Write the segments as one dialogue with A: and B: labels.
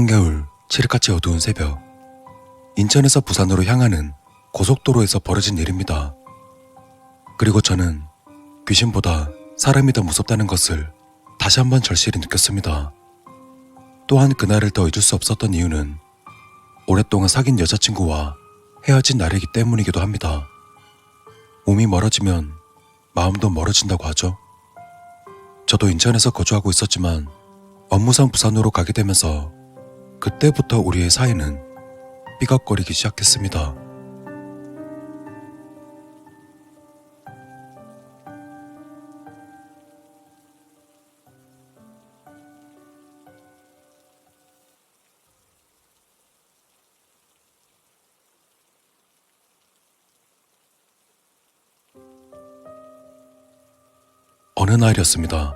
A: 한겨울 칠흑같이 어두운 새벽, 인천에서 부산으로 향하는 고속도로에서 벌어진 일입니다. 그리고 저는 귀신보다 사람이 더 무섭다는 것을 다시 한번 절실히 느꼈습니다. 또한 그날을 더 잊을 수 없었던 이유는 오랫동안 사귄 여자친구와 헤어진 날이기 때문이기도 합니다. 몸이 멀어지면 마음도 멀어진다고 하죠. 저도 인천에서 거주하고 있었지만 업무상 부산으로 가게 되면서 그때부터 우리의 사이는 삐걱거리기 시작했습니다. 어느 날이었습니다.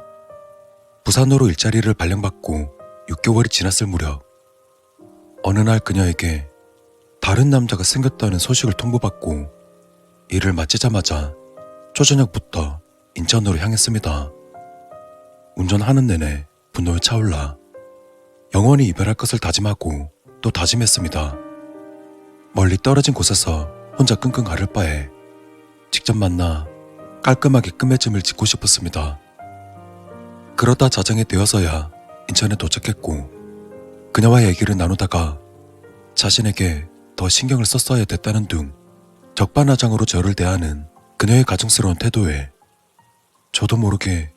A: 부산으로 일자리를 발령받고 6개월이 지났을 무렵, 어느 날 그녀에게 다른 남자가 생겼다는 소식을 통보받고 일을 마치자마자 초저녁부터 인천으로 향했습니다. 운전하는 내내 분노에 차올라 영원히 이별할 것을 다짐하고 또 다짐했습니다. 멀리 떨어진 곳에서 혼자 끙끙 앓을 바에 직접 만나 깔끔하게 끝맺음을 짓고 싶었습니다. 그러다 자정이 되어서야 인천에 도착했고 그녀와 얘기를 나누다가 자신에게 더 신경을 썼어야 됐다는 둥 적반하장으로 저를 대하는 그녀의 가증스러운 태도에 저도 모르게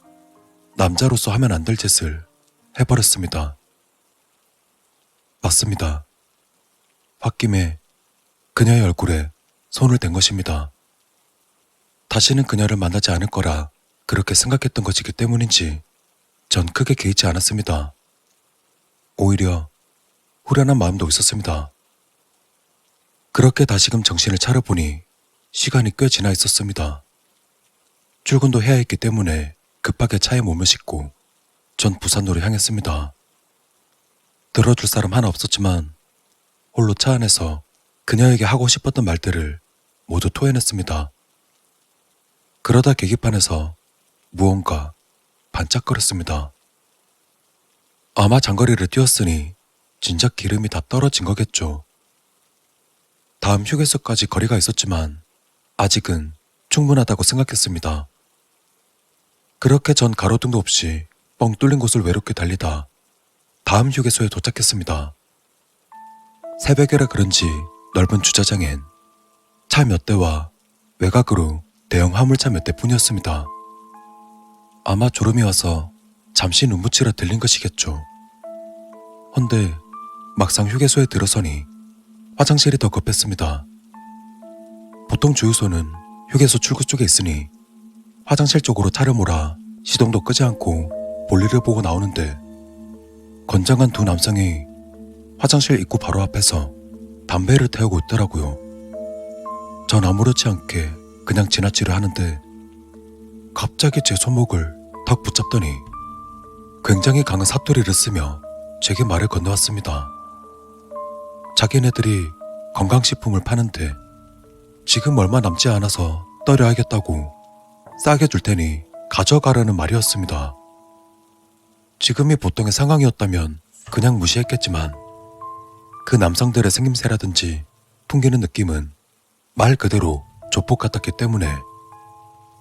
A: 남자로서 하면 안 될 짓을 해버렸습니다. 맞습니다. 홧김에 그녀의 얼굴에 손을 댄 것입니다. 다시는 그녀를 만나지 않을 거라 그렇게 생각했던 것이기 때문인지 전 크게 개의치 않았습니다. 오히려 후련한 마음도 있었습니다. 그렇게 다시금 정신을 차려보니 시간이 꽤 지나 있었습니다. 출근도 해야 했기 때문에 급하게 차에 몸을 싣고 전 부산으로 향했습니다. 들어줄 사람 하나 없었지만 홀로 차 안에서 그녀에게 하고 싶었던 말들을 모두 토해냈습니다. 그러다 계기판에서 무언가 반짝거렸습니다. 아마 장거리를 뛰었으니 진작 기름이 다 떨어진 거겠죠. 다음 휴게소까지 거리가 있었지만 아직은 충분하다고 생각했습니다. 그렇게 전 가로등도 없이 뻥 뚫린 곳을 외롭게 달리다 다음 휴게소에 도착했습니다. 새벽이라 그런지 넓은 주차장엔 차 몇 대와 외곽으로 대형 화물차 몇 대뿐이었습니다. 아마 졸음이 와서 잠시 눈붙이러 들린 것이겠죠. 헌데 막상 휴게소에 들어서니 화장실이 더 급했습니다. 보통 주유소는 휴게소 출구 쪽에 있으니 화장실 쪽으로 차를 몰아 시동도 끄지 않고 볼일을 보고 나오는데 건장한 두 남성이 화장실 입구 바로 앞에서 담배를 태우고 있더라고요. 전 아무렇지 않게 그냥 지나치려 하는데 갑자기 제 손목을 턱 붙잡더니 굉장히 강한 사투리를 쓰며 제게 말을 건네왔습니다. 자기네들이 건강식품을 파는데 지금 얼마 남지 않아서 떠려 하겠다고 싸게 줄 테니 가져가라는 말이었습니다. 지금이 보통의 상황이었다면 그냥 무시했겠지만 그 남성들의 생김새라든지 풍기는 느낌은 말 그대로 조폭 같았기 때문에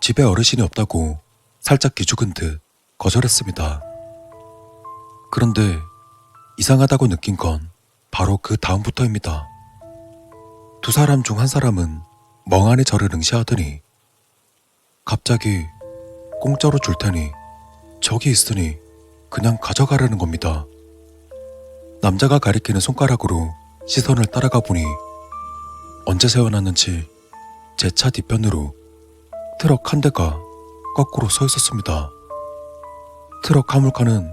A: 집에 어르신이 없다고 살짝 기죽은 듯 거절했습니다. 그런데 이상하다고 느낀 건 바로 그 다음부터입니다. 두 사람 중 한 사람은 멍하니 저를 응시하더니 갑자기 공짜로 줄 테니 저기 있으니 그냥 가져가라는 겁니다. 남자가 가리키는 손가락으로 시선을 따라가 보니 언제 세워놨는지 제 차 뒤편으로 트럭 한 대가 거꾸로 서 있었습니다. 트럭 화물칸은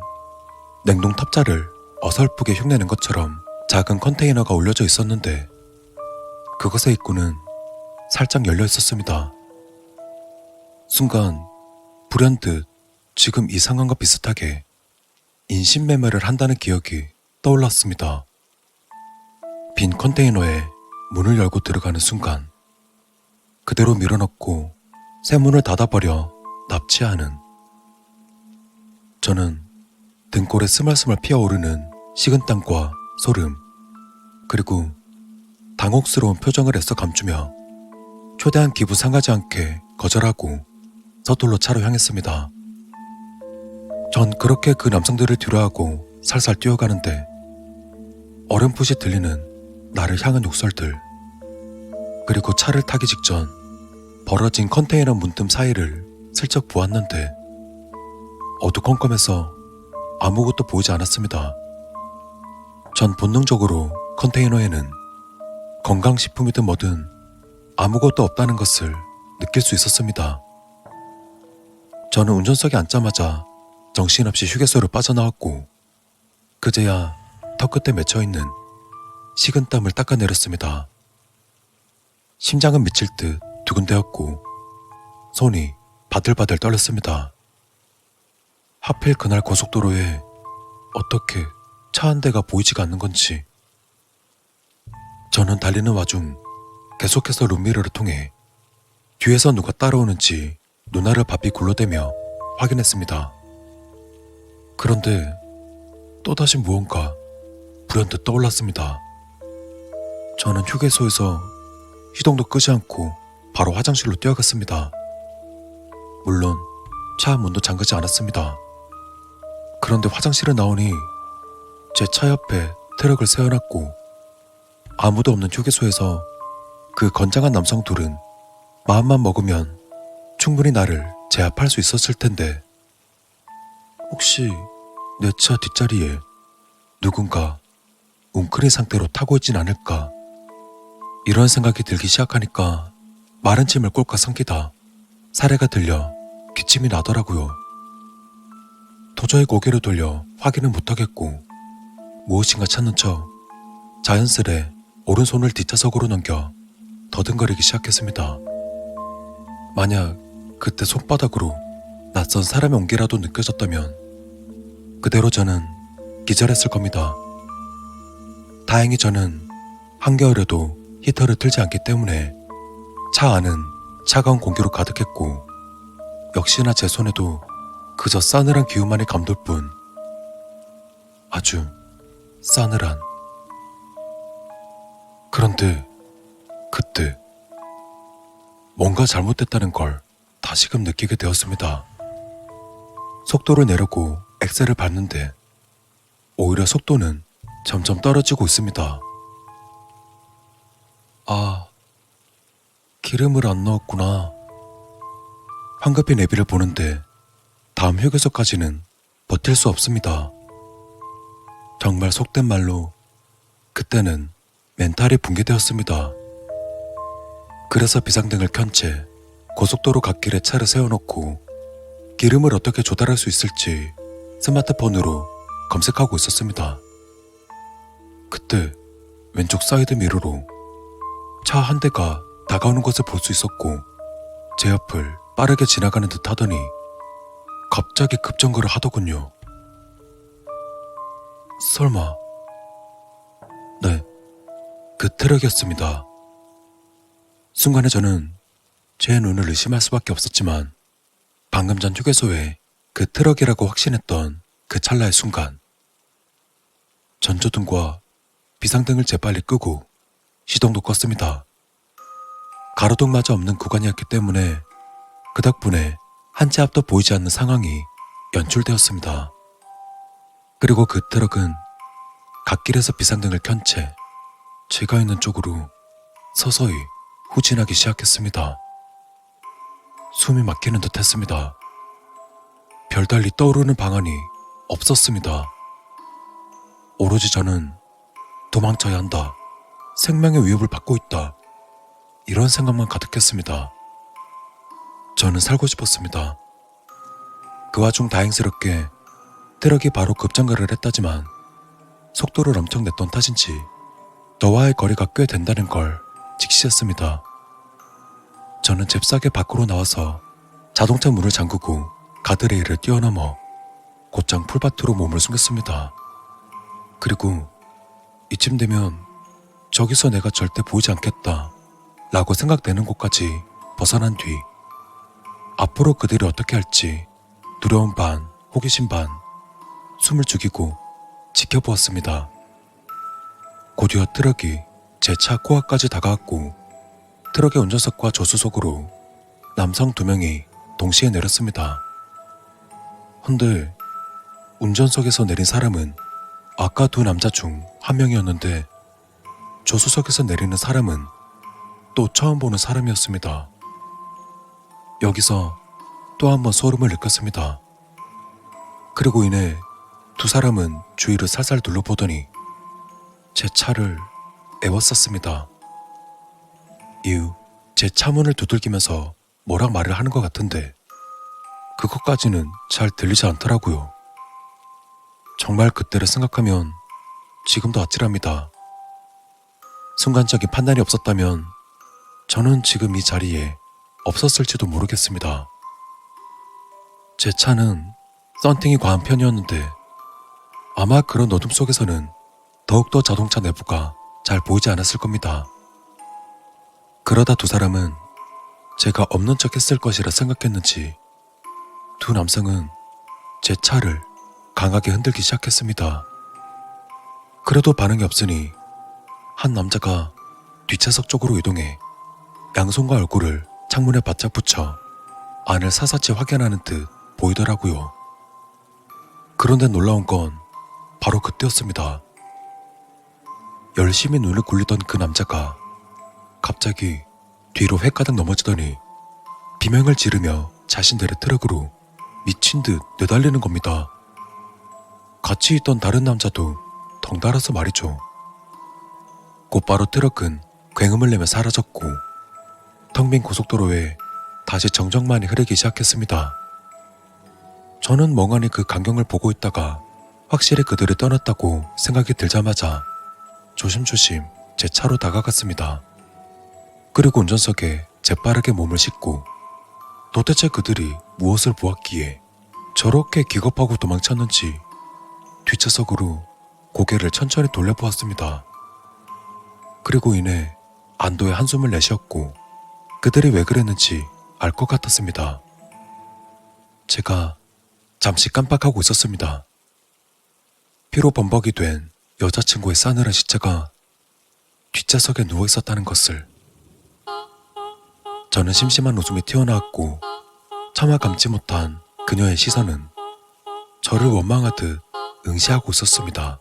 A: 냉동 탑자를 어설프게 흉내낸 것처럼 작은 컨테이너가 올려져 있었는데 그것의 입구는 살짝 열려 있었습니다. 순간 불현듯 지금 이 상황과 비슷하게 인신매매를 한다는 기억이 떠올랐습니다. 빈 컨테이너에 문을 열고 들어가는 순간 그대로 밀어넣고 새 문을 닫아버려 납치하는, 저는 등골에 스멀스멀 피어오르는 식은땀과 소름, 그리고 당혹스러운 표정을 애써 감추며 초대한 기분 상하지 않게 거절하고 서둘러 차로 향했습니다. 전 그렇게 그 남성들을 뒤로하고 살살 뛰어가는데 어렴풋이 들리는 나를 향한 욕설들, 그리고 차를 타기 직전 벌어진 컨테이너 문틈 사이를 슬쩍 보았는데 어두컴컴해서 아무것도 보이지 않았습니다. 전 본능적으로 컨테이너에는 건강식품이든 뭐든 아무것도 없다는 것을 느낄 수 있었습니다. 저는 운전석에 앉자마자 정신없이 휴게소를 빠져나왔고 그제야 턱끝에 맺혀있는 식은땀을 닦아내렸습니다. 심장은 미칠 듯 두근대었고 손이 바들바들 떨렸습니다. 하필 그날 고속도로에 어떻게 차 한 대가 보이지가 않는 건지. 저는 달리는 와중 계속해서 룸미러를 통해 뒤에서 누가 따라오는지 눈알을 바삐 굴러대며 확인했습니다. 그런데 또다시 무언가 불현듯 떠올랐습니다. 저는 휴게소에서 시동도 끄지 않고 바로 화장실로 뛰어갔습니다. 물론 차 문도 잠그지 않았습니다. 그런데 화장실에 나오니 제 차 옆에 트럭을 세워놨고 아무도 없는 휴게소에서 그 건장한 남성 둘은 마음만 먹으면 충분히 나를 제압할 수 있었을 텐데 혹시 내 차 뒷자리에 누군가 웅크린 상태로 타고 있진 않을까? 이런 생각이 들기 시작하니까 마른 침을 꼴깍 삼키다 사례가 들려 기침이 나더라고요. 도저히 고개를 돌려 확인은 못하겠고 무엇인가 찾는 척 자연스레 오른손을 뒷좌석으로 넘겨 더듬거리기 시작했습니다. 만약 그때 손바닥으로 낯선 사람의 온기라도 느껴졌다면 그대로 저는 기절했을 겁니다. 다행히 저는 한겨울에도 히터를 틀지 않기 때문에 차 안은 차가운 공기로 가득했고 역시나 제 손에도 그저 싸늘한 기운만이 감돌 뿐. 아주 싸늘한. 그런데 그때 뭔가 잘못됐다는 걸 다시금 느끼게 되었습니다. 속도를 내려고 엑셀을 밟는데 오히려 속도는 점점 떨어지고 있습니다. 아, 기름을 안 넣었구나. 황급히 내비를 보는데 다음 휴게소까지는 버틸 수 없습니다. 정말 속된 말로 그때는 멘탈이 붕괴되었습니다. 그래서 비상등을 켠 채 고속도로 갓길에 차를 세워놓고 기름을 어떻게 조달할 수 있을지 스마트폰으로 검색하고 있었습니다. 그때 왼쪽 사이드 미러로 차 한 대가 다가오는 것을 볼 수 있었고 제 옆을 빠르게 지나가는 듯 하더니 갑자기 급정거를 하더군요. 설마... 네, 그 트럭이었습니다. 순간에 저는 제 눈을 의심할 수밖에 없었지만 방금 전 휴게소에 그 트럭이라고 확신했던 그 찰나의 순간 전조등과 비상등을 재빨리 끄고 시동도 껐습니다. 가로등마저 없는 구간이었기 때문에 그 덕분에 한 치 앞도 보이지 않는 상황이 연출되었습니다. 그리고 그 트럭은 갓길에서 비상등을 켠 채 제가 있는 쪽으로 서서히 후진하기 시작했습니다. 숨이 막히는 듯 했습니다. 별달리 떠오르는 방안이 없었습니다. 오로지 저는 도망쳐야 한다. 생명의 위협을 받고 있다. 이런 생각만 가득했습니다. 저는 살고 싶었습니다. 그 와중 다행스럽게 트럭이 바로 급정거를 했다지만 속도를 엄청 냈던 탓인지 저와의 거리가 꽤 된다는 걸 직시했습니다. 저는 잽싸게 밖으로 나와서 자동차 문을 잠그고 가드레일을 뛰어넘어 곧장 풀밭으로 몸을 숨겼습니다. 그리고 이쯤 되면 저기서 내가 절대 보이지 않겠다 라고 생각되는 곳까지 벗어난 뒤 앞으로 그들이 어떻게 할지 두려움 반 호기심 반 숨을 죽이고 지켜보았습니다. 곧이어 트럭이 제 차 코앞까지 다가왔고 트럭의 운전석과 조수석으로 남성 2명이 동시에 내렸습니다. 헌데 운전석에서 내린 사람은 아까 2 남자 중 1명이었는데 조수석에서 내리는 사람은 또 처음 보는 사람이었습니다. 여기서 또 한 번 소름을 느꼈습니다. 그리고 이내 2 사람은 주위를 살살 둘러보더니 제 차를 에워쌌습니다. 이후 제 차 문을 두들기면서 뭐라 말을 하는 것 같은데 그것까지는 잘 들리지 않더라고요. 정말 그때를 생각하면 지금도 아찔합니다. 순간적인 판단이 없었다면 저는 지금 이 자리에 없었을지도 모르겠습니다. 제 차는 썬팅이 과한 편이었는데 아마 그런 어둠 속에서는 더욱더 자동차 내부가 잘 보이지 않았을 겁니다. 그러다 2 사람은 제가 없는 척 했을 것이라 생각했는지 2 남성은 제 차를 강하게 흔들기 시작했습니다. 그래도 반응이 없으니 한 남자가 뒷좌석 쪽으로 이동해 양손과 얼굴을 창문에 바짝 붙여 안을 사사치 확인하는 듯 보이더라고요. 그런데 놀라운 건 바로 그때였습니다. 열심히 눈을 굴리던 그 남자가 갑자기 뒤로 획가닥 넘어지더니 비명을 지르며 자신들의 트럭으로 미친 듯 내달리는 겁니다. 같이 있던 다른 남자도 덩달아서 말이죠. 곧바로 트럭은 굉음을 내며 사라졌고 텅 빈 고속도로에 다시 정적만이 흐르기 시작했습니다. 저는 멍하니 그 광경을 보고 있다가 확실히 그들이 떠났다고 생각이 들자마자 조심조심 제 차로 다가갔습니다. 그리고 운전석에 재빠르게 몸을 싣고 도대체 그들이 무엇을 보았기에 저렇게 기겁하고 도망쳤는지 뒷좌석으로 고개를 천천히 돌려보았습니다. 그리고 이내 안도의 한숨을 내쉬었고 그들이 왜 그랬는지 알 것 같았습니다. 제가 잠시 깜빡하고 있었습니다. 피로 범벅이 된 여자친구의 싸늘한 시체가 뒷좌석에 누워 있었다는 것을. 저는 심심한 웃음이 튀어나왔고 차마 감지 못한 그녀의 시선은 저를 원망하듯 응시하고 있었습니다.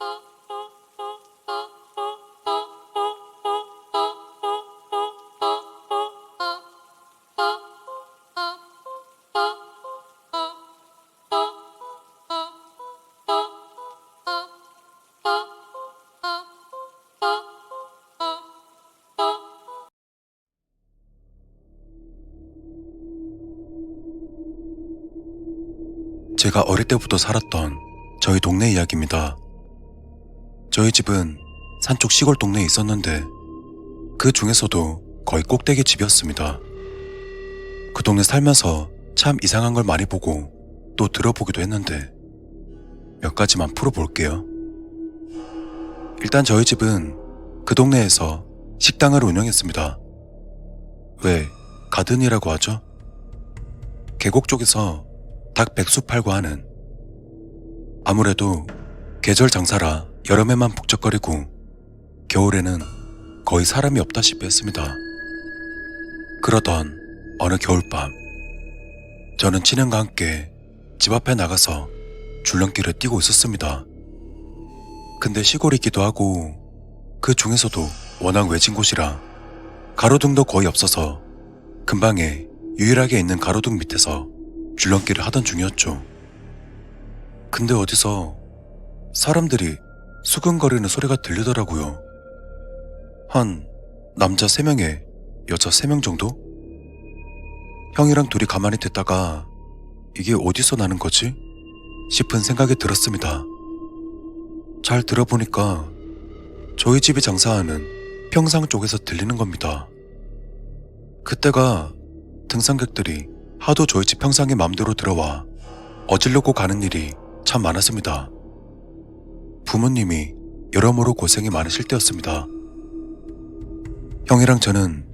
A: 제가 어릴 때부터 살았던 저희 동네 이야기입니다. 저희 집은 산쪽 시골 동네에 있었는데 그 중에서도 거의 꼭대기 집이었습니다. 그 동네 살면서 참 이상한 걸 많이 보고 또 들어보기도 했는데 몇 가지만 풀어볼게요. 일단 저희 집은 그 동네에서 식당을 운영했습니다. 왜 가든이라고 하죠? 계곡 쪽에서 닭 백숙 팔고 하는. 아무래도 계절 장사라 여름에만 북적거리고 겨울에는 거의 사람이 없다시피 했습니다. 그러던 어느 겨울밤 저는 친형과 함께 집 앞에 나가서 줄넘기를 뛰고 있었습니다. 근데 시골이기도 하고 그 중에서도 워낙 외진 곳이라 가로등도 거의 없어서 근방에 유일하게 있는 가로등 밑에서 줄넘기를 하던 중이었죠. 근데 어디서 사람들이 수근거리는 소리가 들리더라고요. 한 남자 3명에 여자 3명 정도? 형이랑 둘이 가만히 듣다가 이게 어디서 나는 거지? 싶은 생각이 들었습니다. 잘 들어보니까 저희 집이 장사하는 평상 쪽에서 들리는 겁니다. 그때가 등산객들이 하도 저희 집 평상에 맘대로 들어와 어지르고 가는 일이 참 많았습니다. 부모님이 여러모로 고생이 많으실 때였습니다. 형이랑 저는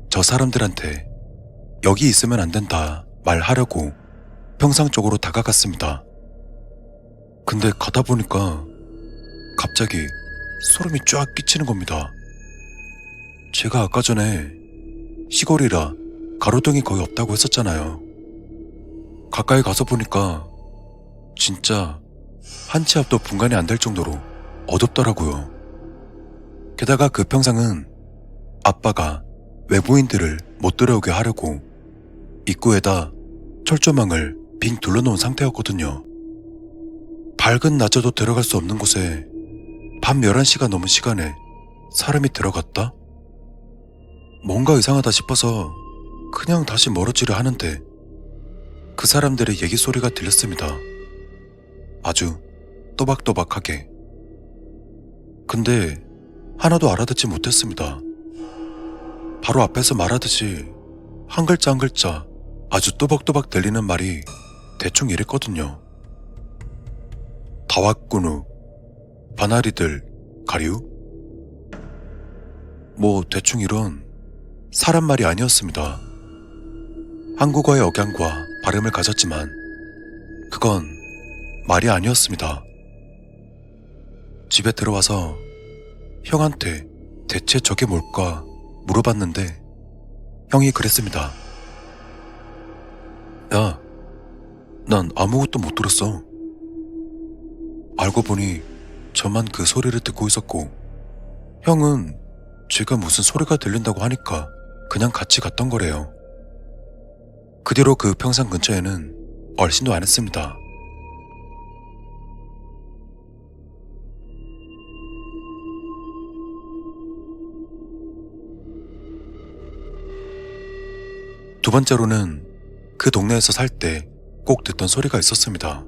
A: 저 사람들한테 여기 있으면 안 된다 말하려고 평상 쪽으로 다가갔습니다. 근데 가다 보니까 갑자기 소름이 쫙 끼치는 겁니다. 제가 아까 전에 시골이라 가로등이 거의 없다고 했었잖아요. 가까이 가서 보니까 진짜 한 치 앞도 분간이 안 될 정도로 어둡더라고요. 게다가 그 평상은 아빠가 외부인들을 못 들어오게 하려고 입구에다 철조망을 빙 둘러놓은 상태였거든요. 밝은 낮에도 들어갈 수 없는 곳에 밤 11시가 넘은 시간에 사람이 들어갔다? 뭔가 이상하다 싶어서 그냥 다시 멀어지려 하는데 그 사람들의 얘기 소리가 들렸습니다. 아주 또박또박하게. 근데 하나도 알아듣지 못했습니다. 바로 앞에서 말하듯이 한 글자 한 글자 아주 또박또박 들리는 말이 대충 이랬거든요. 다 왔구누 바나리들 가류? 뭐 대충 이런 사람 말이 아니었습니다. 한국어의 억양과 발음을 가졌지만 그건 말이 아니었습니다. 집에 들어와서 형한테 대체 저게 뭘까 물어봤는데 형이 그랬습니다. 야, 난 아무것도 못 들었어. 알고 보니 저만 그 소리를 듣고 있었고 형은 제가 무슨 소리가 들린다고 하니까 그냥 같이 갔던 거래요. 그 뒤로 그 평상 근처에는 얼씬도 안 했습니다. 두 번째로는 그 동네에서 살 때 꼭 듣던 소리가 있었습니다.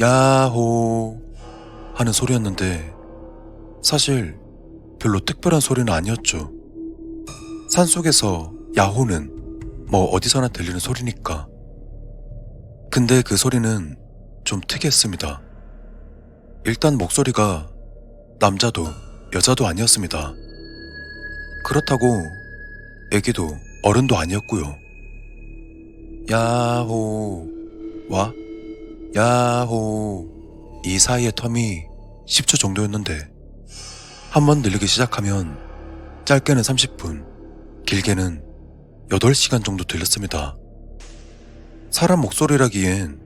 A: 야호 하는 소리였는데 사실 별로 특별한 소리는 아니었죠. 산속에서 야호는 뭐 어디서나 들리는 소리니까. 근데 그 소리는 좀 특이했습니다. 일단 목소리가 남자도 여자도 아니었습니다. 그렇다고 애기도 어른도 아니었고요. 야호 와 야호 이 사이의 텀이 10초 정도였는데 한번 들리기 시작하면 짧게는 30분, 길게는 8시간 정도 들렸습니다. 사람 목소리라기엔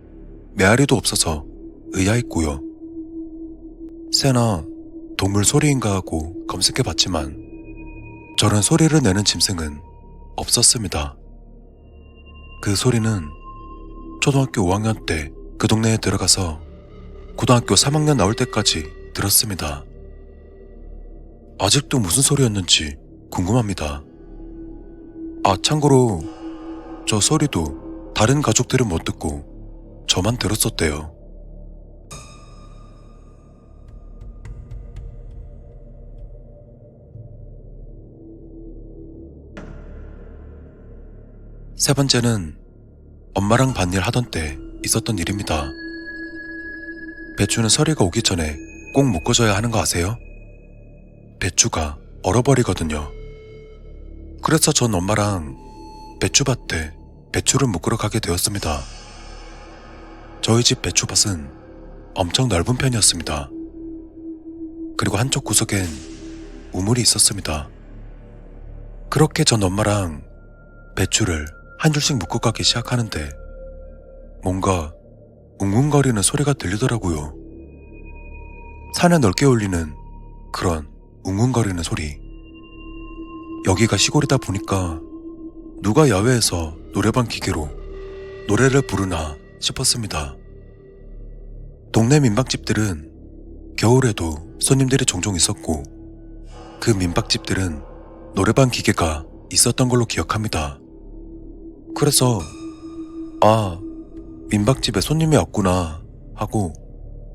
A: 메아리도 없어서 의아했고요. 새나 동물 소리인가 하고 검색해봤지만 저런 소리를 내는 짐승은 없었습니다. 그 소리는 초등학교 5학년 때 그 동네에 들어가서 고등학교 3학년 나올 때까지 들었습니다. 아직도 무슨 소리였는지 궁금합니다. 아, 참고로 저 소리도 다른 가족들은 못 듣고 저만 들었었대요. 세 번째는 엄마랑 밭일 하던 때 있었던 일입니다. 배추는 서리가 오기 전에 꼭 묶어줘야 하는 거 아세요? 배추가 얼어버리거든요. 그래서 전 엄마랑 배추밭에 배추를 묶으러 가게 되었습니다. 저희 집 배추밭은 엄청 넓은 편이었습니다. 그리고 한쪽 구석엔 우물이 있었습니다. 그렇게 전 엄마랑 배추를 한 줄씩 묶어 가기 시작하는데 뭔가 웅웅거리는 소리가 들리더라고요. 산에 넓게 울리는 그런 웅웅거리는 소리. 여기가 시골이다 보니까 누가 야외에서 노래방 기계로 노래를 부르나 싶었습니다. 동네 민박집들은 겨울에도 손님들이 종종 있었고 그 민박집들은 노래방 기계가 있었던 걸로 기억합니다. 그래서 아, 민박집에 손님이 왔구나 하고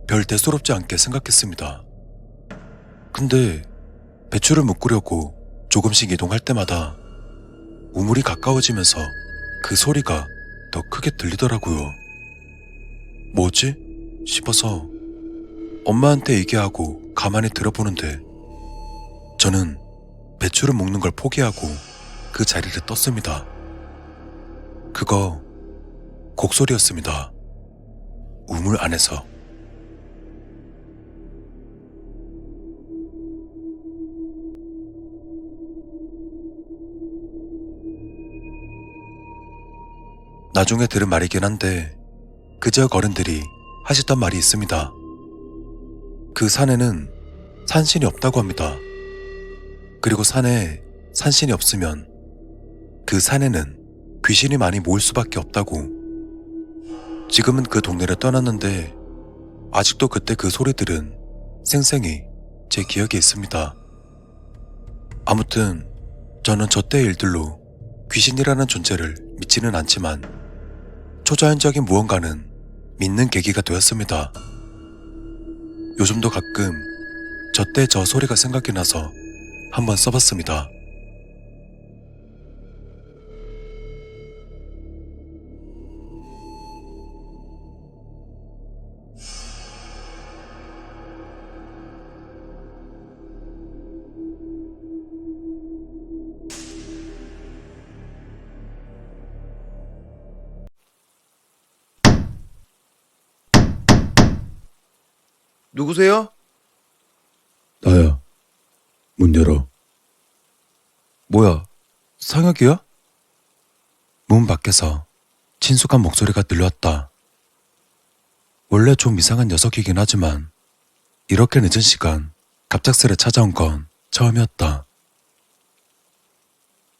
A: 별 대수롭지 않게 생각했습니다. 근데 배추를 묶으려고 조금씩 이동할 때마다 우물이 가까워지면서 그 소리가 더 크게 들리더라고요. 뭐지? 싶어서 엄마한테 얘기하고 가만히 들어보는데 저는 배추를 묶는 걸 포기하고 그 자리를 떴습니다. 그거 곡소리였습니다. 우물 안에서. 나중에 들은 말이긴 한데 그 지역 어른들이 하시던 말이 있습니다. 그 산에는 산신이 없다고 합니다. 그리고 산에 산신이 없으면 그 산에는 귀신이 많이 모일 수밖에 없다고. 지금은 그 동네를 떠났는데 아직도 그때 그 소리들은 생생히 제 기억에 있습니다. 아무튼 저는 저 때의 일들로 귀신이라는 존재를 믿지는 않지만 초자연적인 무언가는 믿는 계기가 되었습니다. 요즘도 가끔 저 때 저 소리가 생각이 나서 한번 써봤습니다.
B: 누구세요?
A: 나야. 문 열어. 뭐야, 상혁이야? 문 밖에서 친숙한 목소리가 들려왔다. 원래 좀 이상한 녀석이긴 하지만 이렇게 늦은 시간 갑작스레 찾아온 건 처음이었다.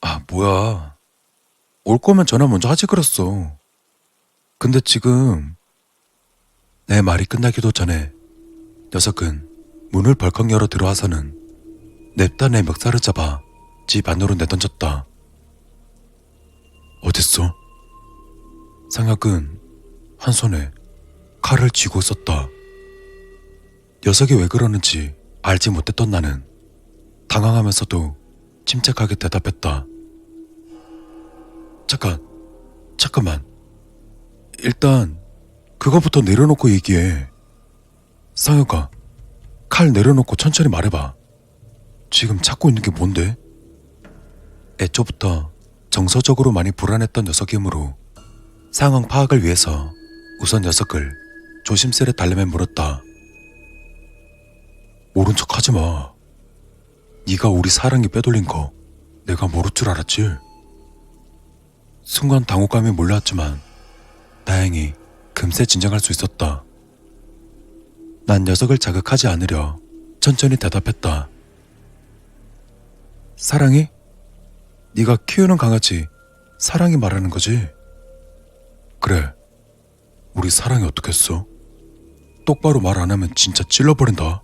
A: 아, 뭐야. 올 거면 전화 먼저 하지 그랬어. 근데 지금 내 말이 끝나기도 전에 녀석은 문을 벌컥 열어 들어와서는 냅다 내 멱살을 잡아 집 안으로 내던졌다. 어딨어? 상혁은 한 손에 칼을 쥐고 있었다. 녀석이 왜 그러는지 알지 못했던 나는 당황하면서도 침착하게 대답했다. 잠깐만. 일단 그거부터 내려놓고 얘기해. 상혁아, 칼 내려놓고 천천히 말해봐. 지금 찾고 있는 게 뭔데? 애초부터 정서적으로 많이 불안했던 녀석이므로 상황 파악을 위해서 우선 녀석을 조심스레 달래며 물었다. 모른 척 하지 마. 네가 우리 사랑이 빼돌린 거 내가 모를 줄 알았지? 순간 당혹감이 몰려왔지만 다행히 금세 진정할 수 있었다. 난 녀석을 자극하지 않으려 천천히 대답했다. 사랑이? 네가 키우는 강아지 사랑이 말하는 거지? 그래. 우리 사랑이 어떻겠어? 똑바로 말 안 하면 진짜 찔러버린다.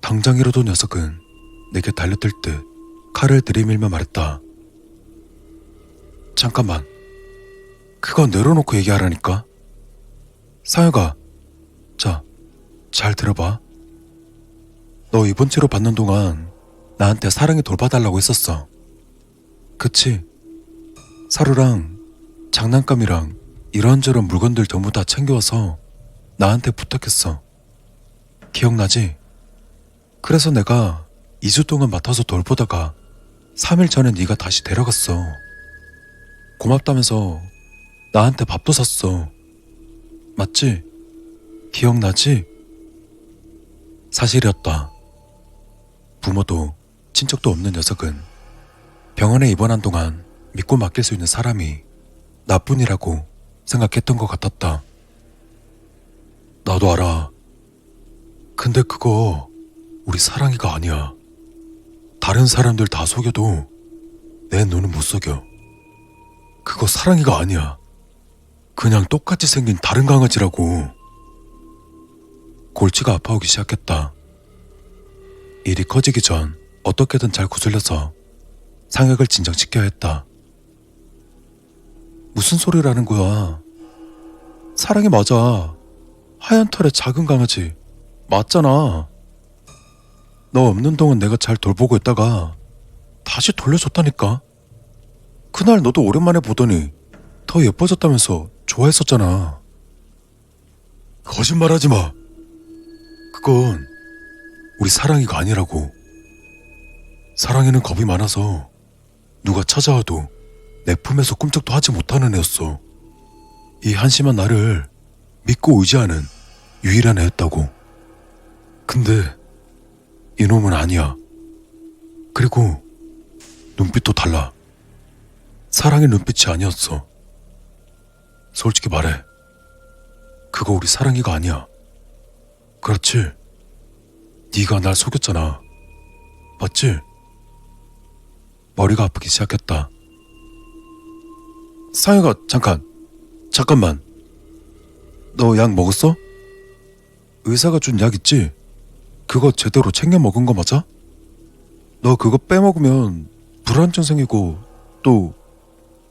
A: 당장이라도 녀석은 내게 달려들 듯 칼을 들이밀며 말했다. 잠깐만. 그거 내려놓고 얘기하라니까. 상혁아, 자, 잘 들어봐. 너 이번 치료 받는 동안 나한테 사랑이 돌봐달라고 했었어. 그치? 사료랑 장난감이랑 이런저런 물건들 전부 다 챙겨와서 나한테 부탁했어. 기억나지? 그래서 내가 2주 동안 맡아서 돌보다가 3일 전에 네가 다시 데려갔어. 고맙다면서 나한테 밥도 샀어. 맞지? 기억나지? 사실이었다. 부모도 친척도 없는 녀석은 병원에 입원한 동안 믿고 맡길 수 있는 사람이 나뿐이라고 생각했던 것 같았다. 나도 알아. 근데 그거 우리 사랑이가 아니야. 다른 사람들 다 속여도 내 눈은 못 속여. 그거 사랑이가 아니야. 그냥 똑같이 생긴 다른 강아지라고. 골치가 아파오기 시작했다. 일이 커지기 전 어떻게든 잘 구슬려서 상혁을 진정시켜야 했다. 무슨 소리라는 거야? 사랑이 맞아. 하얀 털의 작은 강아지. 맞잖아. 너 없는 동안 내가 잘 돌보고 있다가 다시 돌려줬다니까. 그날 너도 오랜만에 보더니 더 예뻐졌다면서 좋아했었잖아. 거짓말하지 마. 그건 우리 사랑이가 아니라고. 사랑이는 겁이 많아서 누가 찾아와도 내 품에서 꿈쩍도 하지 못하는 애였어. 이 한심한 나를 믿고 의지하는 유일한 애였다고. 근데 이놈은 아니야. 그리고 눈빛도 달라. 사랑의 눈빛이 아니었어. 솔직히 말해. 그거 우리 사랑이가 아니야. 그렇지? 네가 날 속였잖아. 맞지? 머리가 아프기 시작했다. 상혁아, 잠깐만. 너 약 먹었어? 의사가 준 약 있지? 그거 제대로 챙겨 먹은 거 맞아? 너 그거 빼먹으면 불안증 생기고 또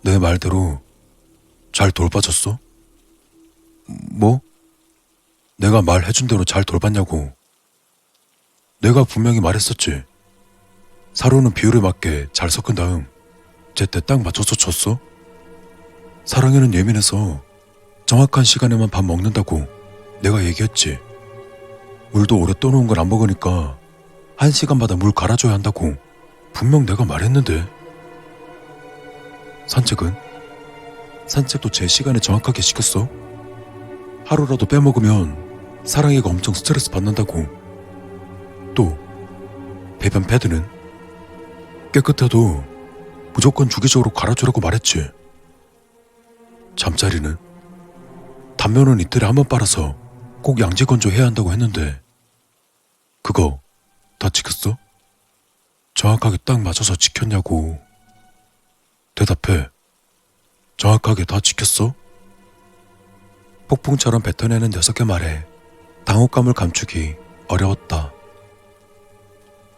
A: 내 말대로 잘 돌봐줬어? 뭐? 내가 말해준 대로 잘 돌봤냐고. 내가 분명히 말했었지. 사료는 비율에 맞게 잘 섞은 다음 제때 딱 맞춰서 줬어. 사랑에는 예민해서 정확한 시간에만 밥 먹는다고 내가 얘기했지. 물도 오래 떠놓은 걸 안 먹으니까 1시간마다 물 갈아줘야 한다고 분명 내가 말했는데. 산책도 제 시간에 정확하게 시켰어. 하루라도 빼먹으면 사랑이가 엄청 스트레스 받는다고. 또 배변 패드는 깨끗해도 무조건 주기적으로 갈아주라고 말했지. 잠자리는 단면은 이틀에 한 번 빨아서 꼭 양지 건조해야 한다고 했는데 그거 다 지켰어? 정확하게 딱 맞춰서 지켰냐고. 대답해. 정확하게 다 지켰어? 폭풍처럼 뱉어내는 녀석의 말에 당혹감을 감추기 어려웠다.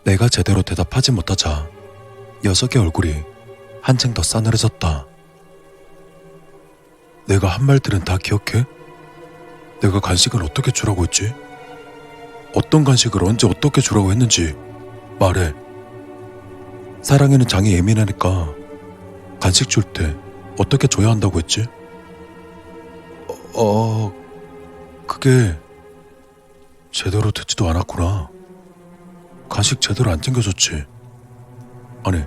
A: 내가 제대로 대답하지 못하자 녀석의 얼굴이 한층 더 싸늘해졌다. 내가 한 말들은 다 기억해? 내가 간식을 어떻게 주라고 했지? 어떤 간식을 언제 어떻게 주라고 했는지 말해. 사랑에는 장이 예민하니까 간식 줄 때 어떻게 줘야 한다고 했지? 그게 제대로 되지도 않았구나. 간식 제대로 안 챙겨줬지. 아니,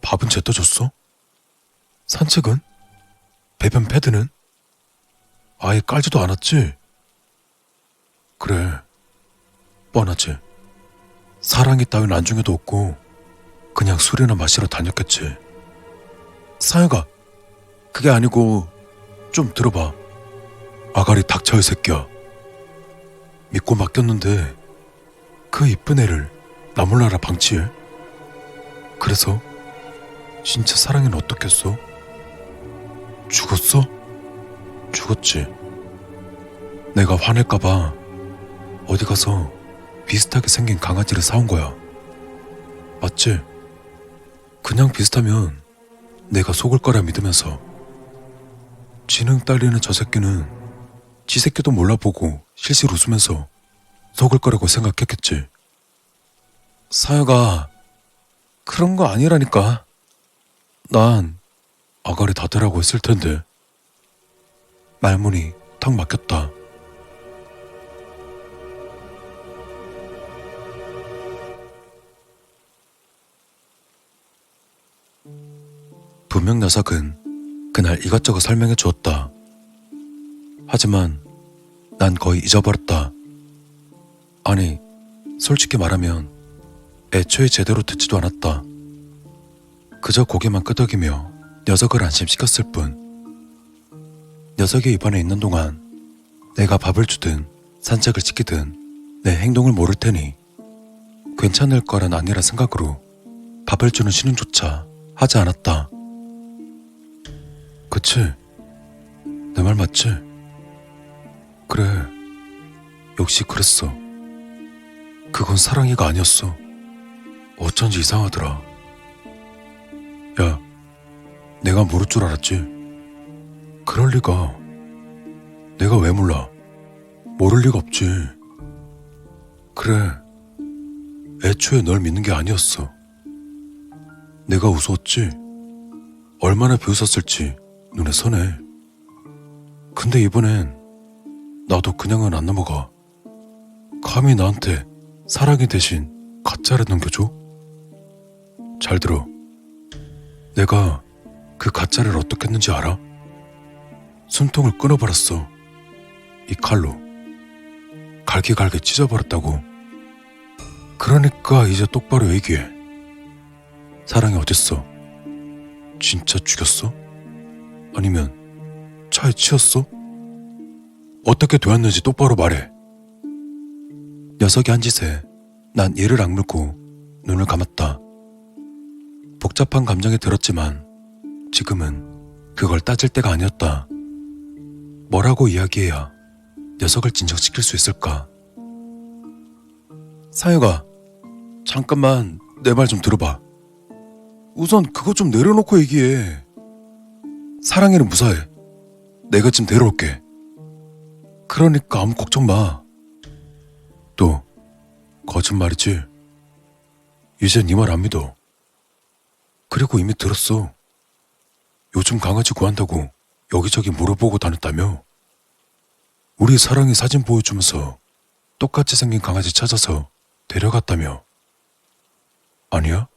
A: 밥은 제때 줬어? 산책은? 배변 패드는? 아예 깔지도 않았지? 그래, 뻔하지. 사랑이 따윈 안중에도 없고 그냥 술이나 마시러 다녔겠지. 사혁아, 그게 아니고 좀 들어봐. 아가리 닥쳐, 이 새끼야. 믿고 맡겼는데 그 이쁜 애를 나 몰라라 방치해? 그래서 진짜 사랑이는 어떻겠어? 죽었어? 죽었지. 내가 화낼까봐 어디 가서 비슷하게 생긴 강아지를 사온 거야. 맞지? 그냥 비슷하면 내가 속을 거라 믿으면서. 지능 딸리는 저 새끼는 지 새끼도 몰라보고 실실 웃으면서 속을 거라고 생각했겠지. 사여가 그런 거 아니라니까. 난 아가리 닫으라고 했을 텐데. 말문이 턱 막혔다. 분명 녀석은 그날 이것저것 설명해 주었다. 하지만 난 거의 잊어버렸다. 아니, 솔직히 말하면 애초에 제대로 듣지도 않았다. 그저 고개만 끄덕이며 녀석을 안심시켰을 뿐. 녀석이 입안에 있는 동안 내가 밥을 주든 산책을 시키든 내 행동을 모를 테니 괜찮을 거란 아니라 생각으로 밥을 주는 신용조차 하지 않았다. 그치? 내 말 맞지? 그래, 역시 그랬어. 그건 사랑이가 아니었어. 어쩐지 이상하더라. 야, 내가 모를 줄 알았지? 그럴 리가. 내가 왜 몰라? 모를 리가 없지. 그래, 애초에 널 믿는 게 아니었어. 내가 우스웠지? 얼마나 비웃었을지 눈에 선해. 근데 이번엔 나도 그냥은 안 넘어가. 감히 나한테 사랑이 대신 가짜를 넘겨줘? 잘 들어. 내가 그 가짜를 어떻게 했는지 알아? 숨통을 끊어버렸어. 이 칼로. 갈기갈기 찢어버렸다고. 그러니까 이제 똑바로 얘기해. 사랑이 어딨어? 진짜 죽였어? 아니면 차에 치였어? 어떻게 되었는지 똑바로 말해. 녀석이 한 짓에 난 이를 악물고 눈을 감았다. 복잡한 감정이 들었지만 지금은 그걸 따질 때가 아니었다. 뭐라고 이야기해야 녀석을 진정시킬 수 있을까? 사유가, 잠깐만 내 말 좀 들어봐. 우선 그거 좀 내려놓고 얘기해. 사랑이는 무사해. 내가 지금 데려올게. 그러니까 아무 걱정 마. 또 거짓말이지? 이제 네 말 안 믿어. 그리고 이미 들었어. 요즘 강아지 구한다고 여기저기 물어보고 다녔다며? 우리 사랑이 사진 보여주면서 똑같이 생긴 강아지 찾아서 데려갔다며? 아니야?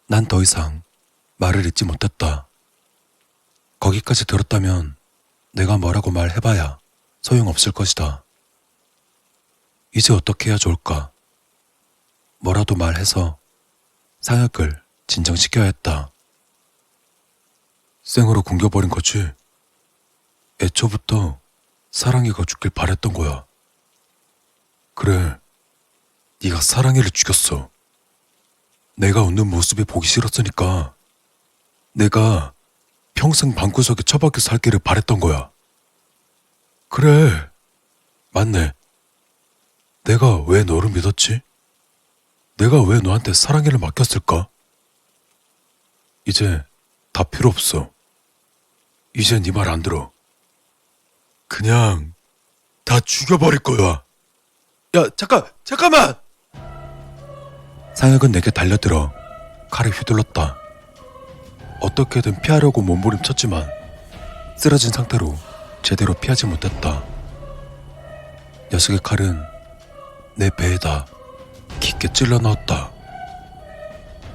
A: 난 더 이상 말을 잇지 못했다. 거기까지 들었다면 내가 뭐라고 말해봐야 소용없을 것이다. 이제 어떻게 해야 좋을까? 뭐라도 말해서 상혁을 진정시켜야 했다. 생으로 굶겨버린 거지? 애초부터 사랑이가 죽길 바랬던 거야. 그래, 네가 사랑이를 죽였어. 내가 웃는 모습이 보기 싫었으니까 내가 평생 방구석에 처박혀 살기를 바랬던 거야. 그래, 맞네. 내가 왜 너를 믿었지? 내가 왜 너한테 사랑이를 맡겼을까? 이제 다 필요 없어. 이제 네 말 안 들어. 그냥 다 죽여버릴 거야. 야, 잠깐만! 상혁은 내게 달려들어 칼을 휘둘렀다. 어떻게든 피하려고 몸부림쳤지만 쓰러진 상태로 제대로 피하지 못했다. 녀석의 칼은 내 배에다 깊게 찔러 넣었다.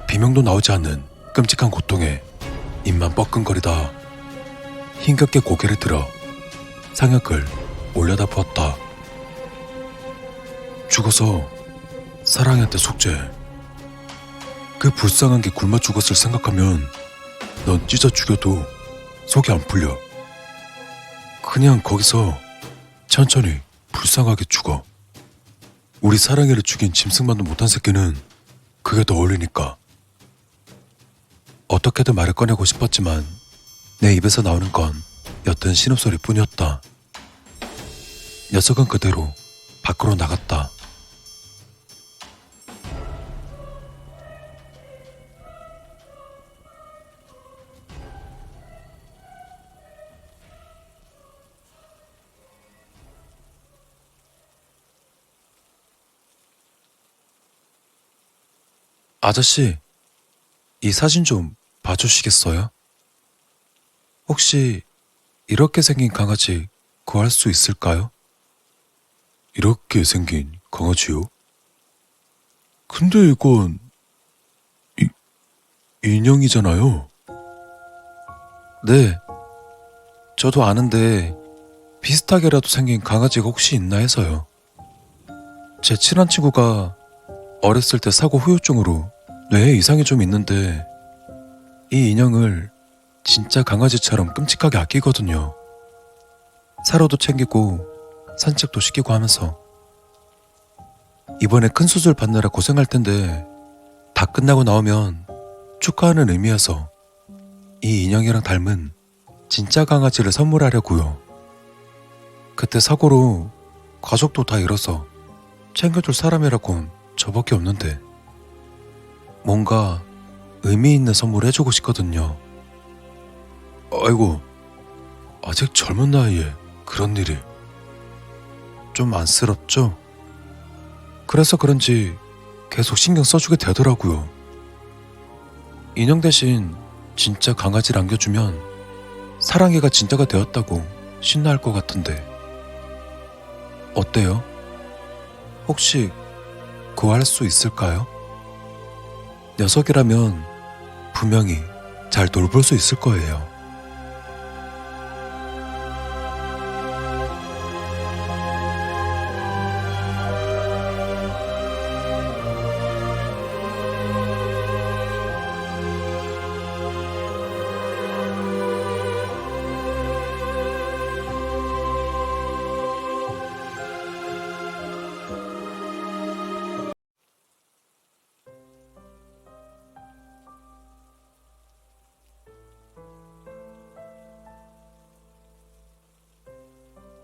A: 비명도 나오지 않는 끔찍한 고통에 입만 뻐끔거리다 힘겹게 고개를 들어 상혁을 올려다 부었다. 죽어서 사랑이한테 속죄. 그 불쌍한 게 굶어 죽었을 생각하면 넌 찢어 죽여도 속이 안 풀려. 그냥 거기서 천천히 불쌍하게 죽어. 우리 사랑이를 죽인 짐승만도 못한 새끼는 그게 더 어울리니까. 어떻게든 말을 꺼내고 싶었지만 내 입에서 나오는 건 옅은 신음소리 뿐이었다. 녀석은 그대로 밖으로 나갔다. 아저씨, 이 사진 좀 봐주시겠어요? 혹시 이렇게 생긴 강아지 구할 수 있을까요? 이렇게 생긴 강아지요? 근데 이건 인형이잖아요. 네, 저도 아는데 비슷하게라도 생긴 강아지가 혹시 있나 해서요. 제 친한 친구가 어렸을 때 사고 후유증으로 뇌에 이상이 좀 있는데 이 인형을 진짜 강아지처럼 끔찍하게 아끼거든요. 사료도 챙기고 산책도 시키고 하면서. 이번에 큰 수술 받느라 고생할 텐데 다 끝나고 나오면 축하하는 의미여서 이 인형이랑 닮은 진짜 강아지를 선물하려고요. 그때 사고로 가족도 다 잃어서 챙겨줄 사람이라곤 저밖에 없는데 뭔가 의미 있는 선물 해주고 싶거든요. 아이고, 아직 젊은 나이에 그런 일이 좀 안쓰럽죠? 그래서 그런지 계속 신경 써주게 되더라고요. 인형 대신 진짜 강아지를 안겨주면 사랑이가 진짜가 되었다고 신나할 것 같은데 어때요? 혹시 구할 수 있을까요? 녀석이라면 분명히 잘 돌볼 수 있을 거예요.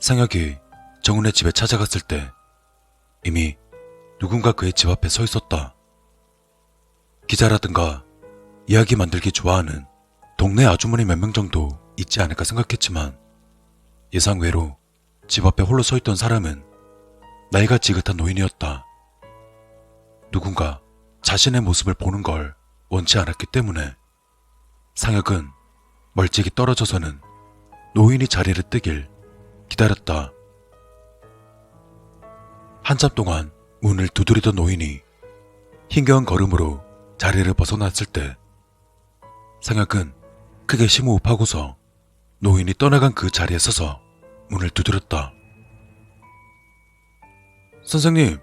A: 상혁이 정훈의 집에 찾아갔을 때 이미 누군가 그의 집 앞에 서 있었다. 기자라든가 이야기 만들기 좋아하는 동네 아주머니 몇 명 정도 있지 않을까 생각했지만 예상외로 집 앞에 홀로 서 있던 사람은 나이가 지긋한 노인이었다. 누군가 자신의 모습을 보는 걸 원치 않았기 때문에 상혁은 멀찍이 떨어져서는 노인이 자리를 뜨길 기다렸다. 한참 동안 문을 두드리던 노인이 힘겨운 걸음으로 자리를 벗어났을 때 상혁은 크게 심호흡하고서 노인이 떠나간 그 자리에 서서 문을 두드렸다. 선생님,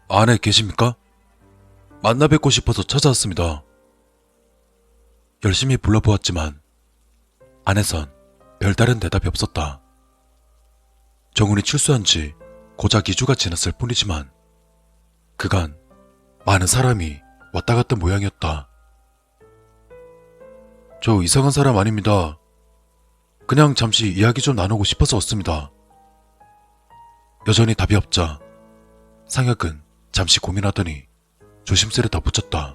A: 안에 계십니까? 만나 뵙고 싶어서 찾아왔습니다. 열심히 불러보았지만 안에선 별다른 대답이 없었다. 정훈이 출소한 지 고작 2주가 지났을 뿐이지만 그간 많은 사람이 왔다 갔던 모양이었다. 저 이상한 사람 아닙니다. 그냥 잠시 이야기 좀 나누고 싶어서 왔습니다. 여전히 답이 없자 상혁은 잠시 고민하더니 조심스레 덧붙였다.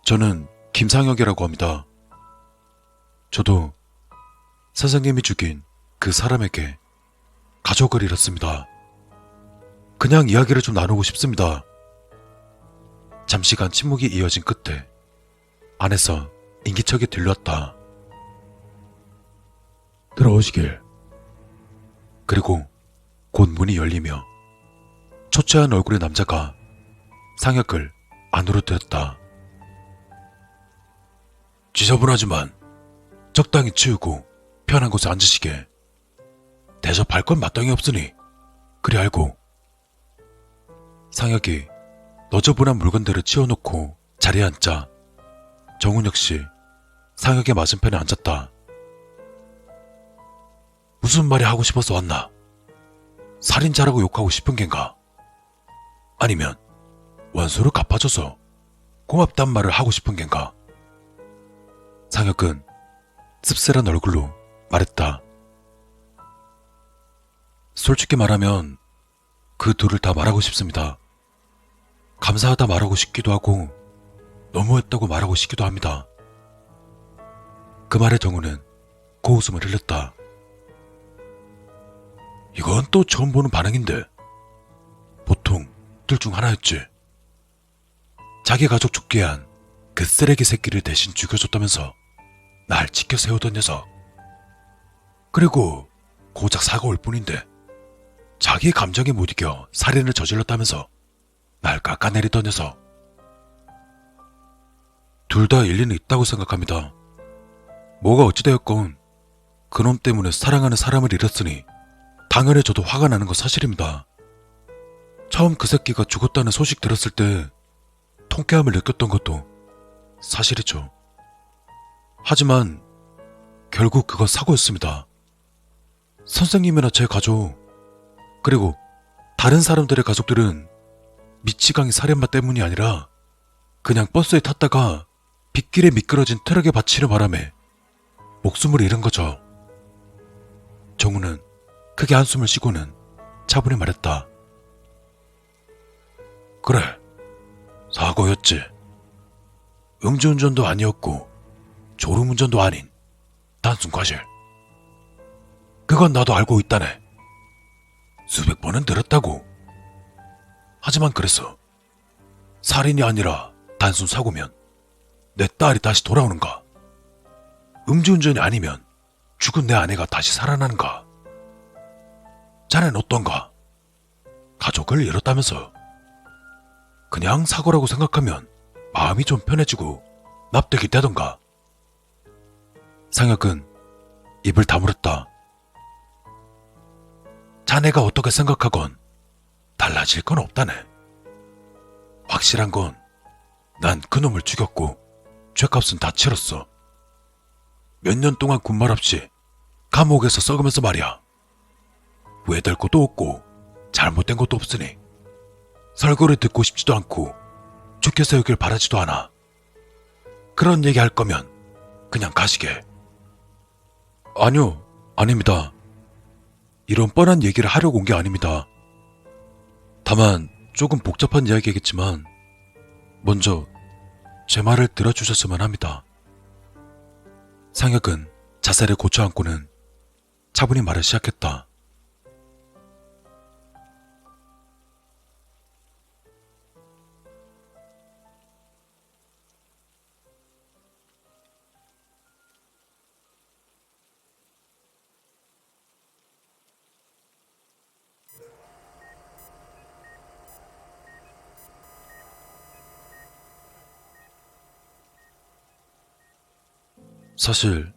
A: 저는 김상혁이라고 합니다. 저도 선생님이 죽인 그 사람에게 가족을 잃었습니다. 그냥 이야기를 좀 나누고 싶습니다. 잠시간 침묵이 이어진 끝에 안에서 인기척이 들려왔다. 들어오시길. 그리고 곧 문이 열리며 초췌한 얼굴의 남자가 상혁을 안으로 들였다. 지저분하지만 적당히 치우고 편한 곳에 앉으시게. 대접할 건 마땅히 없으니 그리 알고. 상혁이 너저분한 물건들을 치워놓고 자리에 앉자 정훈 역시 상혁의 맞은편에 앉았다. 무슨 말이 하고 싶어서 왔나? 살인자라고 욕하고 싶은 겐가? 아니면 원수를 갚아줘서 고맙단 말을 하고 싶은 겐가? 상혁은 씁쓸한 얼굴로 말했다. 솔직히 말하면 그 둘을 다 말하고 싶습니다. 감사하다 말하고 싶기도 하고 너무했다고 말하고 싶기도 합니다. 그 말에 정우는 고웃음을 흘렸다. 이건 또 처음 보는 반응인데 보통 둘 중 하나였지. 자기 가족 죽게 한 그 쓰레기 새끼를 대신 죽여줬다면서 날 지켜 세우던 녀석. 그리고 고작 사과올 뿐인데 자기의 감정에 못 이겨 살인을 저질렀다면서 날 깎아내리던 녀석. 둘 다 일리는 있다고 생각합니다. 뭐가 어찌되었건 그놈 때문에 사랑하는 사람을 잃었으니 당연히 저도 화가 나는 건 사실입니다. 처음 그 새끼가 죽었다는 소식 들었을 때 통쾌함을 느꼈던 것도 사실이죠. 하지만 결국 그건 사고였습니다. 선생님이나 제 가족, 그리고 다른 사람들의 가족들은 미치광이 살인마 때문이 아니라 그냥 버스에 탔다가 빗길에 미끄러진 트럭에 받치는 바람에 목숨을 잃은 거죠. 정우는 크게 한숨을 쉬고는 차분히 말했다. 그래, 사고였지. 음주운전도 아니었고 졸음운전도 아닌 단순 과실. 그건 나도 알고 있다네. 수백 번은 들었다고. 하지만 그래서 살인이 아니라 단순 사고면 내 딸이 다시 돌아오는가? 음주운전이 아니면 죽은 내 아내가 다시 살아나는가? 자넨 어떤가? 가족을 잃었다면서. 그냥 사고라고 생각하면 마음이 좀 편해지고 납득이 되던가. 상혁은 입을 다물었다. 자네가 어떻게 생각하건 달라질 건 없다네. 확실한 건 난 그놈을 죽였고 죄값은 다 치렀어. 몇 년 동안 군말 없이 감옥에서 썩으면서 말이야. 후회될 것도 없고 잘못된 것도 없으니 설교를 듣고 싶지도 않고 죽게 세우길 바라지도 않아. 그런 얘기 할 거면 그냥 가시게. 아니요, 아닙니다. 이런 뻔한 얘기를 하려고 온 게 아닙니다. 다만 조금 복잡한 이야기겠지만 먼저 제 말을 들어주셨으면 합니다. 상혁은 자세를 고쳐 앉고는 차분히 말을 시작했다. 사실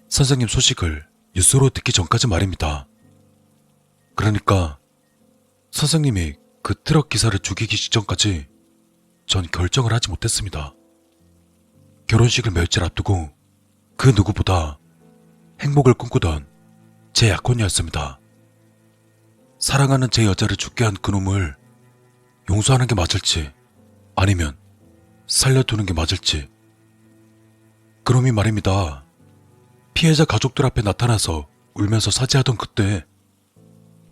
A: 선생님 소식을 뉴스로 듣기 전까지 말입니다. 그러니까 선생님이 그 트럭 기사를 죽이기 직전까지 전 결정을 하지 못했습니다. 결혼식을 며칠 앞두고 그 누구보다 행복을 꿈꾸던 제 약혼녀였습니다. 사랑하는 제 여자를 죽게 한 그놈을 용서하는 게 맞을지 아니면 살려두는 게 맞을지. 그놈이 말입니다. 피해자 가족들 앞에 나타나서 울면서 사죄하던 그때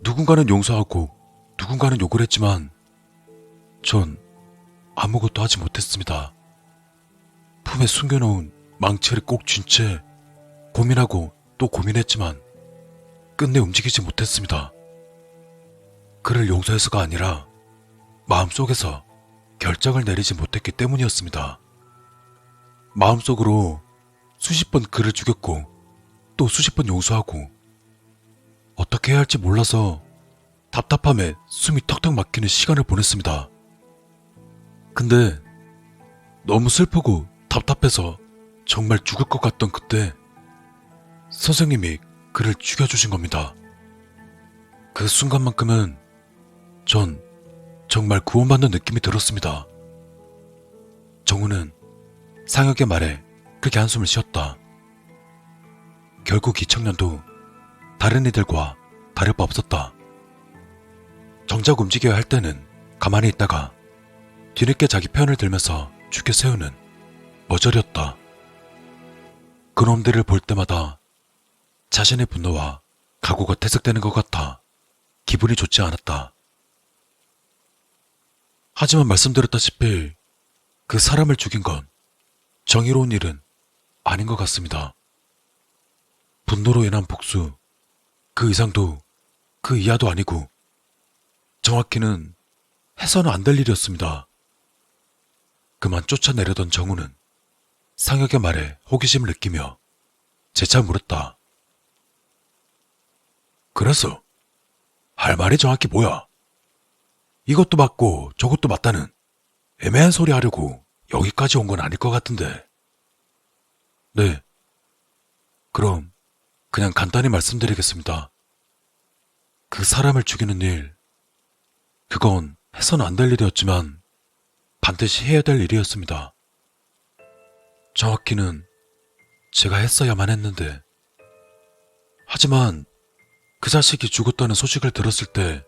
A: 누군가는 용서하고 누군가는 욕을 했지만 전 아무것도 하지 못했습니다. 품에 숨겨놓은 망치를 꼭 쥔 채 고민하고 또 고민했지만 끝내 움직이지 못했습니다. 그를 용서해서가 아니라 마음속에서 결정을 내리지 못했기 때문이었습니다. 마음속으로 수십 번 그를 죽였고 또 수십 번 용서하고 어떻게 해야 할지 몰라서 답답함에 숨이 턱턱 막히는 시간을 보냈습니다. 근데 너무 슬프고 답답해서 정말 죽을 것 같던 그때 선생님이 그를 죽여주신 겁니다. 그 순간만큼은 전 정말 구원받는 느낌이 들었습니다. 정우는 상혁의 말에 크게 한숨을 쉬었다. 결국 이 청년도 다른 이들과 다를 바 없었다. 정작 움직여야 할 때는 가만히 있다가 뒤늦게 자기 편을 들면서 죽여 세우는 머저리였다. 그놈들을 볼 때마다 자신의 분노와 각오가 퇴색되는 것 같아 기분이 좋지 않았다. 하지만 말씀드렸다시피 그 사람을 죽인 건 정의로운 일은 아닌 것 같습니다. 분노로 인한 복수, 그 이상도 그 이하도 아니고 정확히는 해서는 안 될 일이었습니다. 그만 쫓아내려던 정우는 상혁의 말에 호기심을 느끼며 재차 물었다. 그래서 할 말이 정확히 뭐야? 이것도 맞고 저것도 맞다는 애매한 소리 하려고 여기까지 온 건 아닐 것 같은데. 네. 그럼 그냥 간단히 말씀드리겠습니다. 그 사람을 죽이는 일, 그건 해서는 안 될 일이었지만 반드시 해야 될 일이었습니다. 정확히는 제가 했어야만 했는데. 하지만 그 자식이 죽었다는 소식을 들었을 때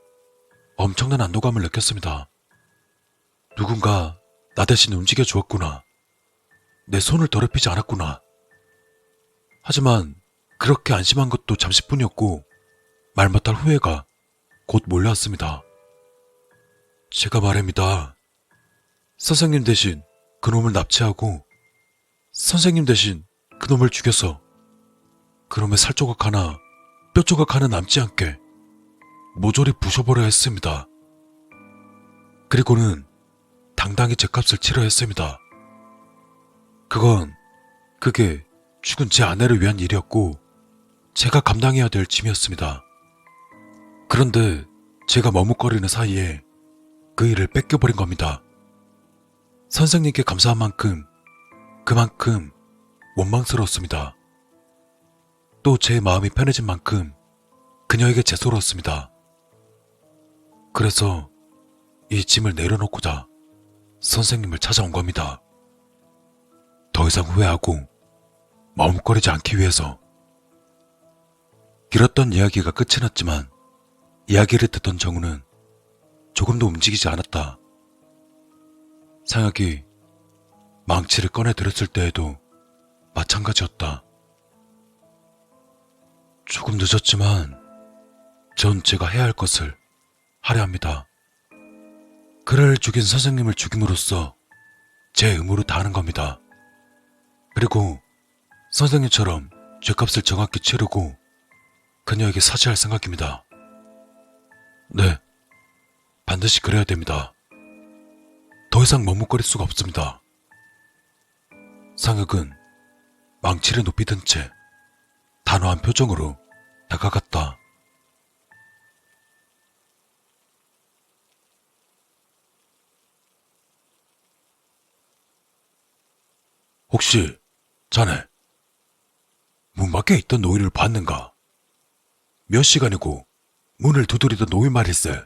A: 엄청난 안도감을 느꼈습니다. 누군가 나 대신 움직여 주었구나. 내 손을 더럽히지 않았구나. 하지만 그렇게 안심한 것도 잠시뿐이었고 말 못할 후회가 곧 몰려왔습니다. 제가 말입니다. 선생님 대신 그놈을 납치하고 선생님 대신 그놈을 죽여서 그놈의 살조각 하나, 뼈조각 하나 남지 않게 모조리 부셔버려야 했습니다. 그리고는 당당히 죗값을 치러야 했습니다. 그게 죽은 제 아내를 위한 일이었고 제가 감당해야 될 짐이었습니다. 그런데 제가 머뭇거리는 사이에 그 일을 뺏겨버린 겁니다. 선생님께 감사한 만큼 그만큼 원망스러웠습니다. 또 제 마음이 편해진 만큼 그녀에게 죄송스러웠습니다. 그래서 이 짐을 내려놓고자 선생님을 찾아온 겁니다. 더 이상 후회하고 머뭇거리지 않기 위해서. 길었던 이야기가 끝이 났지만 이야기를 듣던 정우는 조금도 움직이지 않았다. 상혁이 망치를 꺼내 들었을 때에도 마찬가지였다. 조금 늦었지만 전 제가 해야 할 것을 하려 합니다. 그를 죽인 선생님을 죽임으로써 제 의무를 다하는 겁니다. 그리고 선생님처럼 죄값을 정확히 치르고 그녀에게 사죄할 생각입니다. 네, 반드시 그래야 됩니다. 더 이상 머뭇거릴 수가 없습니다. 상혁은 망치를 높이 든 채 단호한 표정으로 다가갔다. 혹시 자네 문 밖에 있던 노인을 봤는가? 몇 시간이고 문을 두드리던 노인 말일세.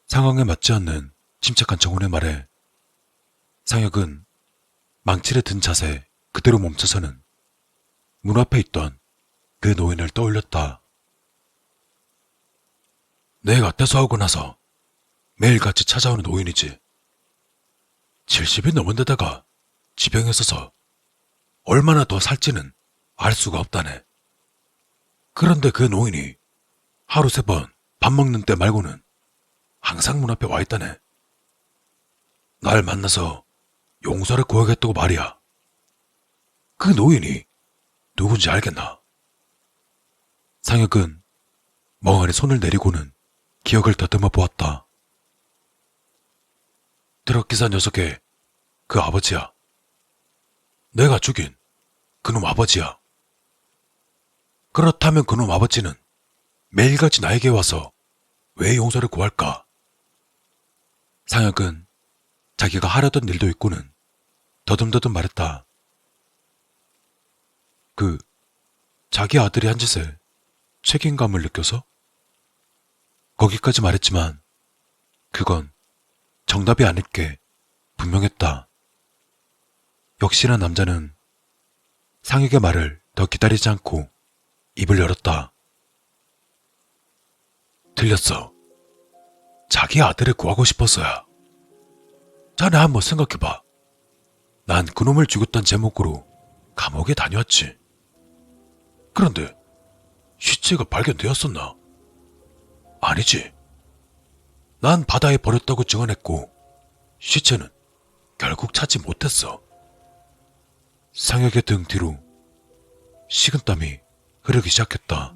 A: 상황에 맞지 않는 침착한 정훈의 말에 상혁은 망치를 든 자세 그대로 멈춰서는 문 앞에 있던 그 노인을 떠올렸다. 내가 퇴소하고 나서 매일같이 찾아오는 노인이지. 70이 넘은 데다가 지병에 있어서 얼마나 더 살지는 알 수가 없다네. 그런데 그 노인이 하루 3번 밥 먹는 때 말고는 항상 문 앞에 와 있다네. 날 만나서 용서를 구하겠다고 말이야. 그 노인이 누군지 알겠나? 상혁은 멍하니 손을 내리고는 기억을 더듬어 보았다. 트럭기사 녀석의 그 아버지야. 내가 죽인 그놈 아버지야. 그렇다면 그놈 아버지는 매일같이 나에게 와서 왜 용서를 구할까? 상혁은 자기가 하려던 일도 있고는 더듬더듬 말했다. 자기 아들이 한 짓에 책임감을 느껴서? 거기까지 말했지만 그건 정답이 아닐 게 분명했다. 역시나 남자는 상혁의 말을 더 기다리지 않고 입을 열었다. 틀렸어. 자기 아들을 구하고 싶어서야. 자네 한번 생각해봐. 난 그놈을 죽였단 제목으로 감옥에 다녀왔지. 그런데 시체가 발견되었었나? 아니지. 난 바다에 버렸다고 증언했고 시체는 결국 찾지 못했어. 상혁의 등 뒤로 식은땀이 흐르기 시작했다.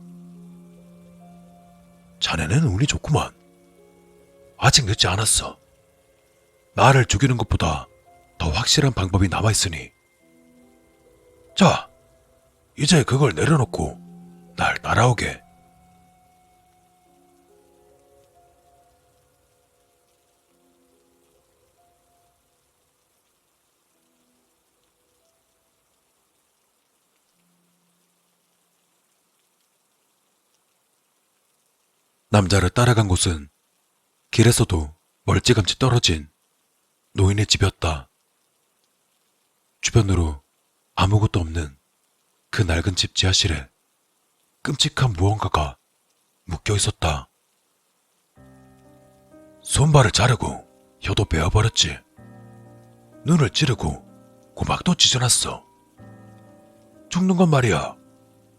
A: 자네는 운이 좋구만. 아직 늦지 않았어. 나를 죽이는 것보다 더 확실한 방법이 남아있으니. 자, 이제 그걸 내려놓고 날 따라오게. 남자를 따라간 곳은 길에서도 멀찌감치 떨어진 노인의 집이었다. 주변으로 아무것도 없는 그 낡은 집 지하실에 끔찍한 무언가가 묶여 있었다. 손발을 자르고 혀도 베어버렸지. 눈을 찌르고 고막도 찢어놨어. 죽는 건 말이야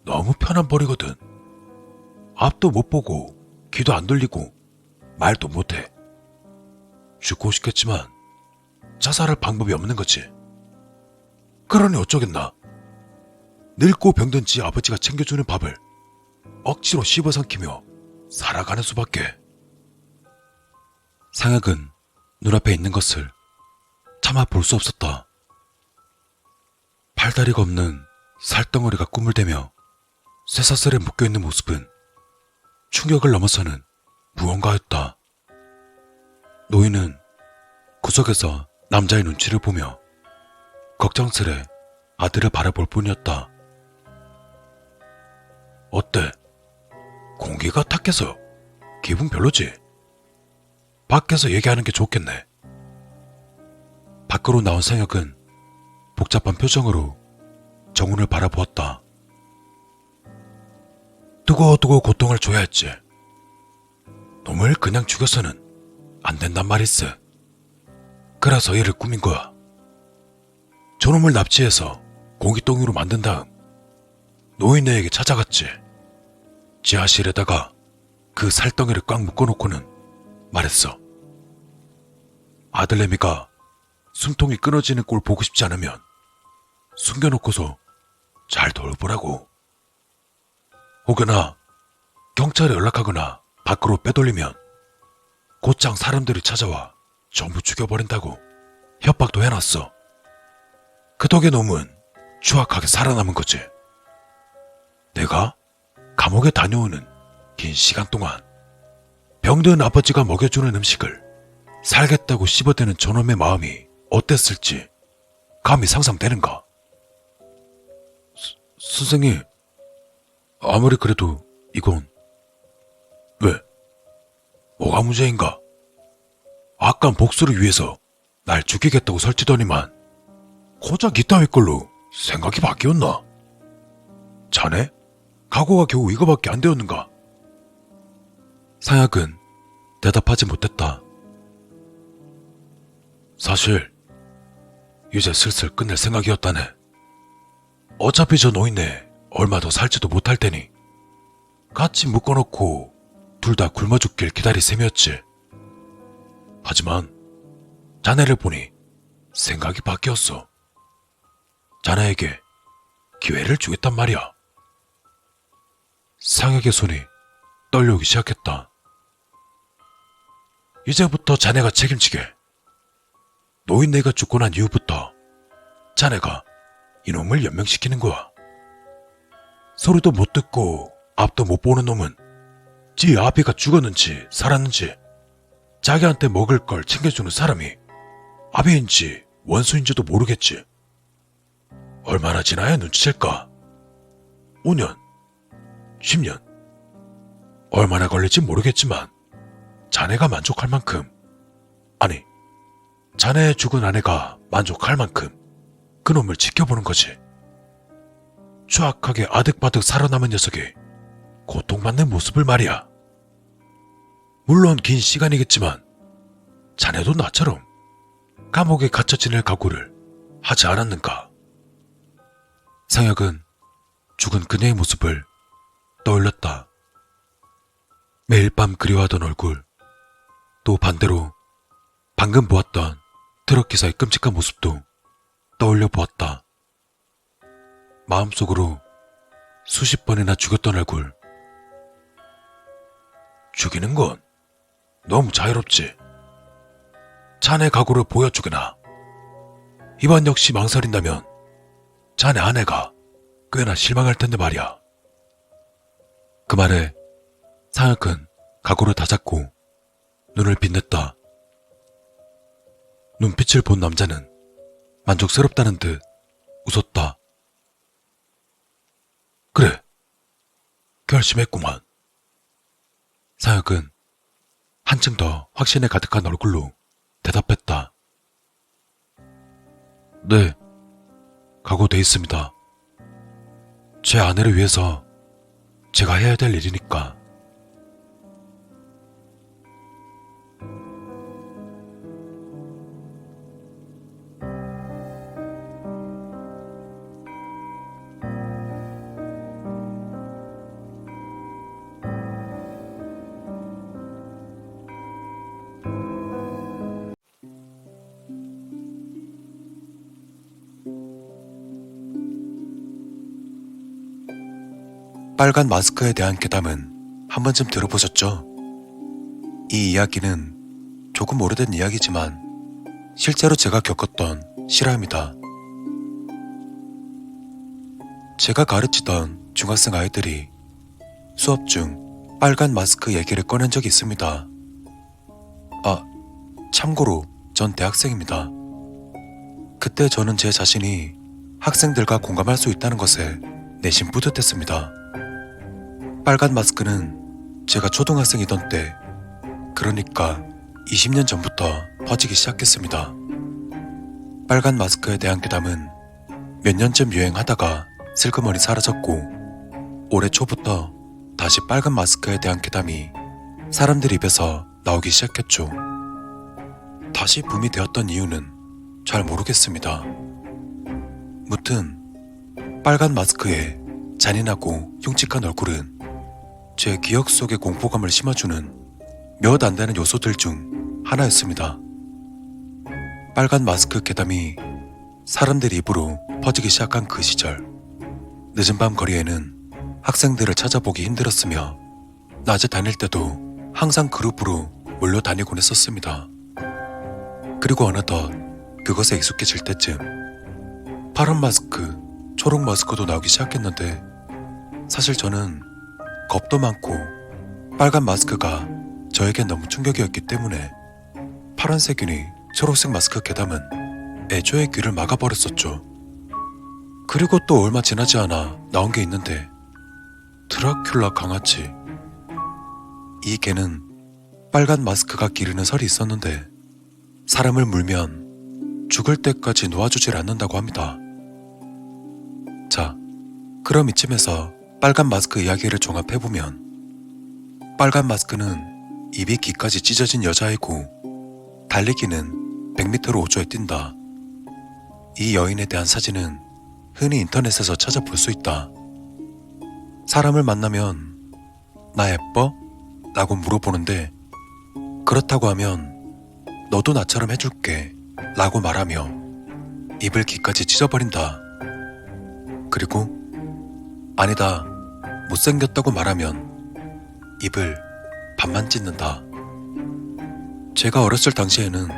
A: 너무 편한 벌이거든. 앞도 못 보고 귀도 안 들리고 말도 못해. 죽고 싶겠지만 자살할 방법이 없는 거지. 그러니 어쩌겠나. 늙고 병든 지 아버지가 챙겨주는 밥을 억지로 씹어삼키며 살아가는 수밖에. 상혁은 눈앞에 있는 것을 차마 볼 수 없었다. 팔다리가 없는 살덩어리가 꿈을 대며 쇠사슬에 묶여있는 모습은 충격을 넘어서는 무언가였다. 노인은 구석에서 남자의 눈치를 보며 걱정스레 아들을 바라볼 뿐이었다. 어때? 공기가 탁해서 기분 별로지? 밖에서 얘기하는 게 좋겠네. 밖으로 나온 상혁은 복잡한 표정으로 정훈을 바라보았다. 두고두고 고통을 줘야 했지. 놈을 그냥 죽여서는 안 된단 말일세. 그래서 얘를 꾸민 거야. 저놈을 납치해서 고깃덩이로 만든 다음 노인네에게 찾아갔지. 지하실에다가 그 살덩이를 꽉 묶어놓고는 말했어. 아들내미가 숨통이 끊어지는 꼴 보고 싶지 않으면 숨겨놓고서 잘 돌보라고. 혹여나 경찰에 연락하거나 밖으로 빼돌리면 곧장 사람들이 찾아와 전부 죽여버린다고 협박도 해놨어. 그 덕에 놈은 추악하게 살아남은 거지. 내가 감옥에 다녀오는 긴 시간 동안 병든 아버지가 먹여주는 음식을 살겠다고 씹어대는 저놈의 마음이 어땠을지 감히 상상되는가? 선생님, 아무리 그래도 이건... 왜? 뭐가 문제인가? 악한 복수를 위해서 날 죽이겠다고 설치더니만 고작 이따위 걸로 생각이 바뀌었나? 자네? 각오가 겨우 이거밖에 안 되었는가? 상혁은 대답하지 못했다. 사실 이제 슬슬 끝낼 생각이었다네. 어차피 저 노인네 얼마 더 살지도 못할 테니 같이 묶어놓고 둘 다 굶어 죽길 기다릴 셈이었지. 하지만 자네를 보니 생각이 바뀌었어. 자네에게 기회를 주겠단 말이야. 상혁의 손이 떨려오기 시작했다. 이제부터 자네가 책임지게. 노인네가 죽고 난 이후부터 자네가 이놈을 연명시키는 거야. 소리도 못 듣고 앞도 못 보는 놈은 지 아비가 죽었는지 살았는지 자기한테 먹을 걸 챙겨주는 사람이 아비인지 원수인지도 모르겠지. 얼마나 지나야 눈치챌까? 5년, 10년, 얼마나 걸릴지 모르겠지만 자네가 만족할 만큼, 아니, 자네의 죽은 아내가 만족할 만큼 그놈을 지켜보는 거지. 추악하게 아득바득 살아남은 녀석이 고통받는 모습을 말이야. 물론 긴 시간이겠지만 자네도 나처럼 감옥에 갇혀 지낼 각오를 하지 않았는가? 상혁은 죽은 그녀의 모습을 떠올렸다. 매일 밤 그리워하던 얼굴, 또 반대로 방금 보았던 트럭 기사의 끔찍한 모습도 떠올려 보았다. 마음속으로 수십 번이나 죽였던 얼굴. 죽이는 건 너무 자유롭지. 자네 각오를 보여주거나 이번 역시 망설인다면 자네 아내가 꽤나 실망할 텐데 말이야. 그 말에 상혁은 각오를 다잡고 눈을 빛냈다. 눈빛을 본 남자는 만족스럽다는 듯 웃었다. 그래, 결심했구만. 상혁은 한층 더 확신에 가득한 얼굴로 대답했다. 네, 각오돼 있습니다. 제 아내를 위해서 제가 해야 될 일이니까. 빨간 마스크에 대한 괴담은 한 번쯤 들어보셨죠? 이 이야기는 조금 오래된 이야기지만 실제로 제가 겪었던 실화입니다. 제가 가르치던 중학생 아이들이 수업 중 빨간 마스크 얘기를 꺼낸 적이 있습니다. 아, 참고로 전 대학생입니다. 그때 저는 제 자신이 학생들과 공감할 수 있다는 것에 내심 뿌듯했습니다. 빨간 마스크는 제가 초등학생이던 때, 그러니까 20년 전부터 퍼지기 시작했습니다. 빨간 마스크에 대한 괴담은 몇 년쯤 유행하다가 슬그머니 사라졌고, 올해 초부터 다시 빨간 마스크에 대한 괴담이 사람들 입에서 나오기 시작했죠. 다시 붐이 되었던 이유는 잘 모르겠습니다. 무튼 빨간 마스크에 잔인하고 흉측한 얼굴은 제 기억 속에 공포감을 심어주는 몇 안 되는 요소들 중 하나였습니다. 빨간 마스크 괴담이 사람들 입으로 퍼지기 시작한 그 시절, 늦은 밤 거리에는 학생들을 찾아보기 힘들었으며 낮에 다닐 때도 항상 그룹으로 몰려 다니곤 했었습니다. 그리고 어느덧 그것에 익숙해질 때쯤 파란 마스크, 초록 마스크도 나오기 시작했는데 사실 저는 겁도 많고 빨간 마스크가 저에겐 너무 충격이었기 때문에 파란색이니 초록색 마스크 괴담은 애초에 귀를 막아버렸었죠. 그리고 또 얼마 지나지 않아 나온 게 있는데 드라큘라 강아지. 이 개는 빨간 마스크가 기르는 설이 있었는데 사람을 물면 죽을 때까지 놓아주질 않는다고 합니다. 자, 그럼 이쯤에서 빨간 마스크 이야기를 종합해보면 빨간 마스크는 입이 귀까지 찢어진 여자이고 달리기는 100m로 5초에 뛴다. 이 여인에 대한 사진은 흔히 인터넷에서 찾아볼 수 있다. 사람을 만나면 나 예뻐? 라고 물어보는데 그렇다고 하면 너도 나처럼 해줄게 라고 말하며 입을 귀까지 찢어버린다. 그리고 아니다, 못생겼다고 말하면 입을 반만 찢는다. 제가 어렸을 당시에는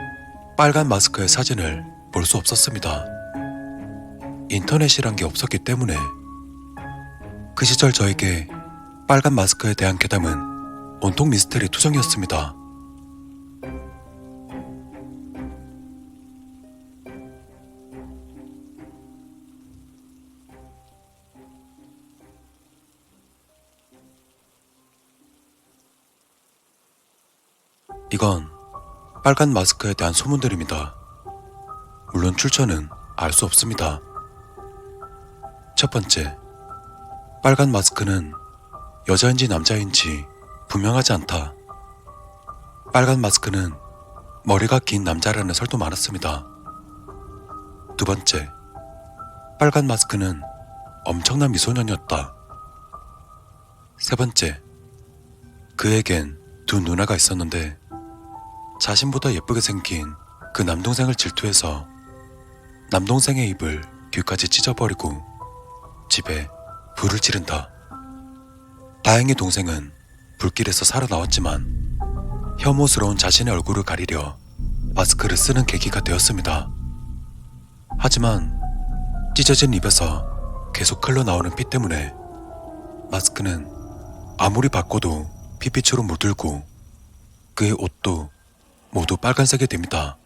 A: 빨간 마스크의 사진을 볼 수 없었습니다. 인터넷이란 게 없었기 때문에 그 시절 저에게 빨간 마스크에 대한 괴담은 온통 미스테리 투성이었습니다. 이건 빨간 마스크에 대한 소문들입니다. 물론 출처는 알 수 없습니다. 첫 번째, 빨간 마스크는 여자인지 남자인지 분명하지 않다. 빨간 마스크는 머리가 긴 남자라는 설도 많았습니다. 두 번째, 빨간 마스크는 엄청난 미소년이었다. 세 번째, 그에겐 두 누나가 있었는데 자신보다 예쁘게 생긴 그 남동생을 질투해서 남동생의 입을 귀까지 찢어버리고 집에 불을 지른다. 다행히 동생은 불길에서 살아나왔지만 혐오스러운 자신의 얼굴을 가리려 마스크를 쓰는 계기가 되었습니다. 하지만 찢어진 입에서 계속 흘러나오는 피 때문에 마스크는 아무리 바꿔도 피빛으로 물들고 그의 옷도 모두 빨간색이 됩니다.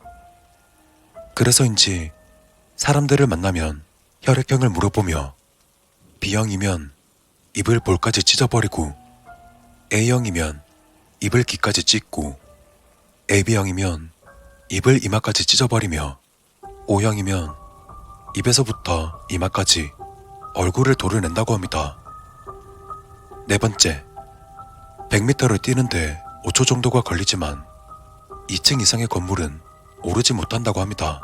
A: 그래서인지 사람들을 만나면 혈액형을 물어보며 B형이면 입을 볼까지 찢어버리고 A형이면 입을 귀까지 찢고 AB형이면 입을 이마까지 찢어버리며 O형이면 입에서부터 이마까지 얼굴을 도려낸다고 합니다. 네 번째, 100m를 뛰는데 5초 정도가 걸리지만 2층 이상의 건물은 오르지 못한다고 합니다.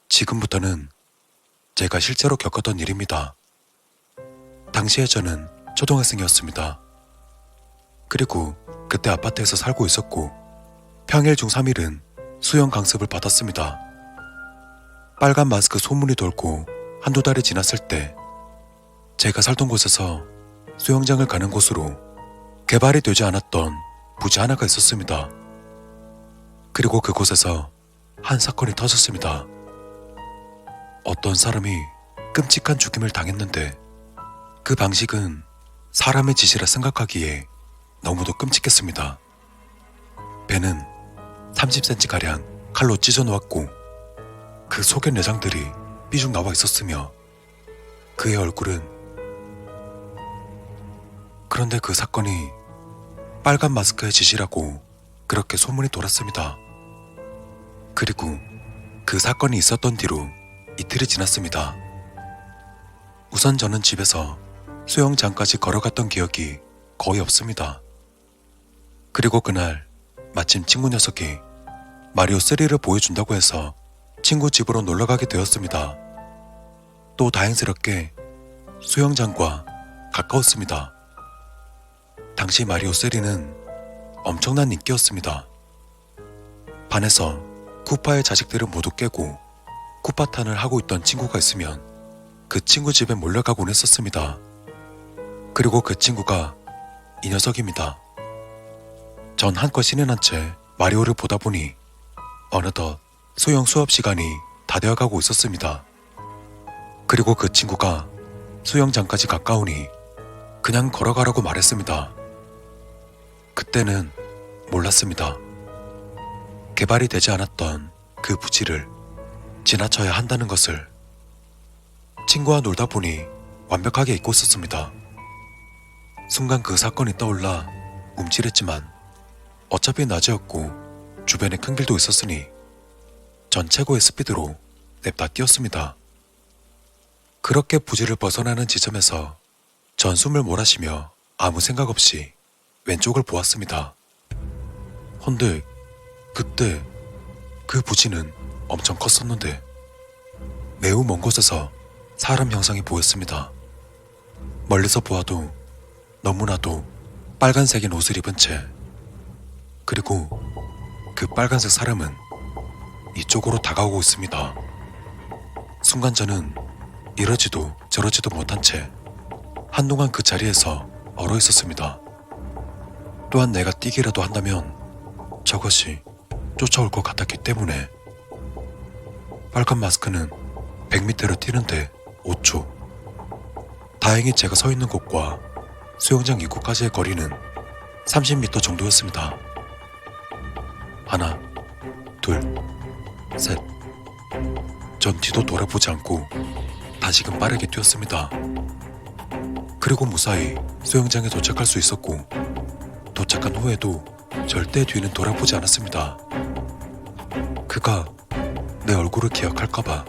A: 지금부터는 제가 실제로 겪었던 일입니다. 당시에 저는 초등학생이었습니다. 그리고 그때 아파트에서 살고 있었고 평일 중 3일은 수영 강습을 받았습니다. 빨간 마스크 소문이 돌고 한두 달이 지났을 때 제가 살던 곳에서 수영장을 가는 곳으로 개발이 되지 않았던 부지 하나가 있었습니다. 그리고 그곳에서 한 사건이 터졌습니다. 어떤 사람이 끔찍한 죽임을 당했는데 그 방식은 사람의 짓이라 생각하기에 너무도 끔찍했습니다. 배는 30cm가량 칼로 찢어 놓았고 그 속의 내장들이 삐죽 나와 있었으며 그의 얼굴은 그런데 그 사건이 빨간 마스크의 짓이라고 그렇게 소문이 돌았습니다. 그리고 그 사건이 있었던 뒤로 이틀이 지났습니다. 우선 저는 집에서 수영장까지 걸어갔던 기억이 거의 없습니다. 그리고 그날 마침 친구 녀석이 마리오 3를 보여준다고 해서 친구 집으로 놀러가게 되었습니다. 또 다행스럽게 수영장과 가까웠습니다. 당시 마리오 3는 엄청난 인기였습니다. 반에서 쿠파의 자식들을 모두 깨고 쿠파탄을 하고 있던 친구가 있으면 그 친구 집에 몰려가곤 했었습니다. 그리고 그 친구가 이 녀석입니다. 전 한껏 신이 난 채 마리오를 보다 보니 어느덧 수영 수업 시간이 다 되어가고 있었습니다. 그리고 그 친구가 수영장까지 가까우니 그냥 걸어가라고 말했습니다. 그때는 몰랐습니다. 개발이 되지 않았던 그 부지를 지나쳐야 한다는 것을. 친구와 놀다 보니 완벽하게 잊고 있었습니다. 순간 그 사건이 떠올라 움찔했지만 어차피 낮이었고 주변에 큰 길도 있었으니 전 최고의 스피드로 냅다 뛰었습니다. 그렇게 부지를 벗어나는 지점에서 전 숨을 몰아쉬며 아무 생각 없이 왼쪽을 보았습니다. 헌데 그때 그 부지는 엄청 컸었는데 매우 먼 곳에서 사람 형상이 보였습니다. 멀리서 보아도 너무나도 빨간색인 옷을 입은 채, 그리고 그 빨간색 사람은 이쪽으로 다가오고 있습니다. 순간 저는 이러지도 저러지도 못한 채 한동안 그 자리에서 얼어 있었습니다. 또한 내가 뛰기라도 한다면 저것이 쫓아올 것 같았기 때문에. 빨간 마스크는 100m를 뛰는데 5초. 다행히 제가 서 있는 곳과 수영장 입구까지의 거리는 30m 정도였습니다. 하나, 둘, 셋. 전 뒤도 돌아보지 않고 다시금 빠르게 뛰었습니다. 그리고 무사히 수영장에 도착할 수 있었고, 도착한 후에도 절대 뒤는 돌아보지 않았습니다. 그가 내 얼굴을 기억할까봐.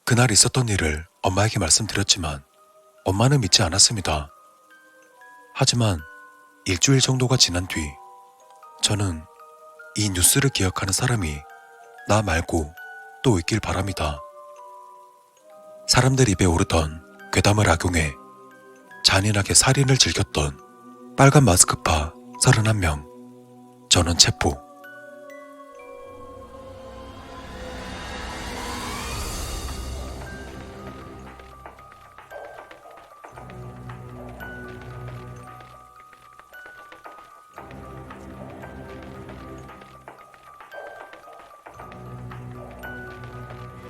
A: 그날 있었던 일을 엄마에게 말씀드렸지만 엄마는 믿지 않았습니다. 하지만 일주일 정도가 지난 뒤 저는 이 뉴스를 기억하는 사람이 나 말고 또 있길 바랍니다. 사람들 입에 오르던 괴담을 악용해 잔인하게 살인을 즐겼던 빨간 마스크파 31명. 저는 체포.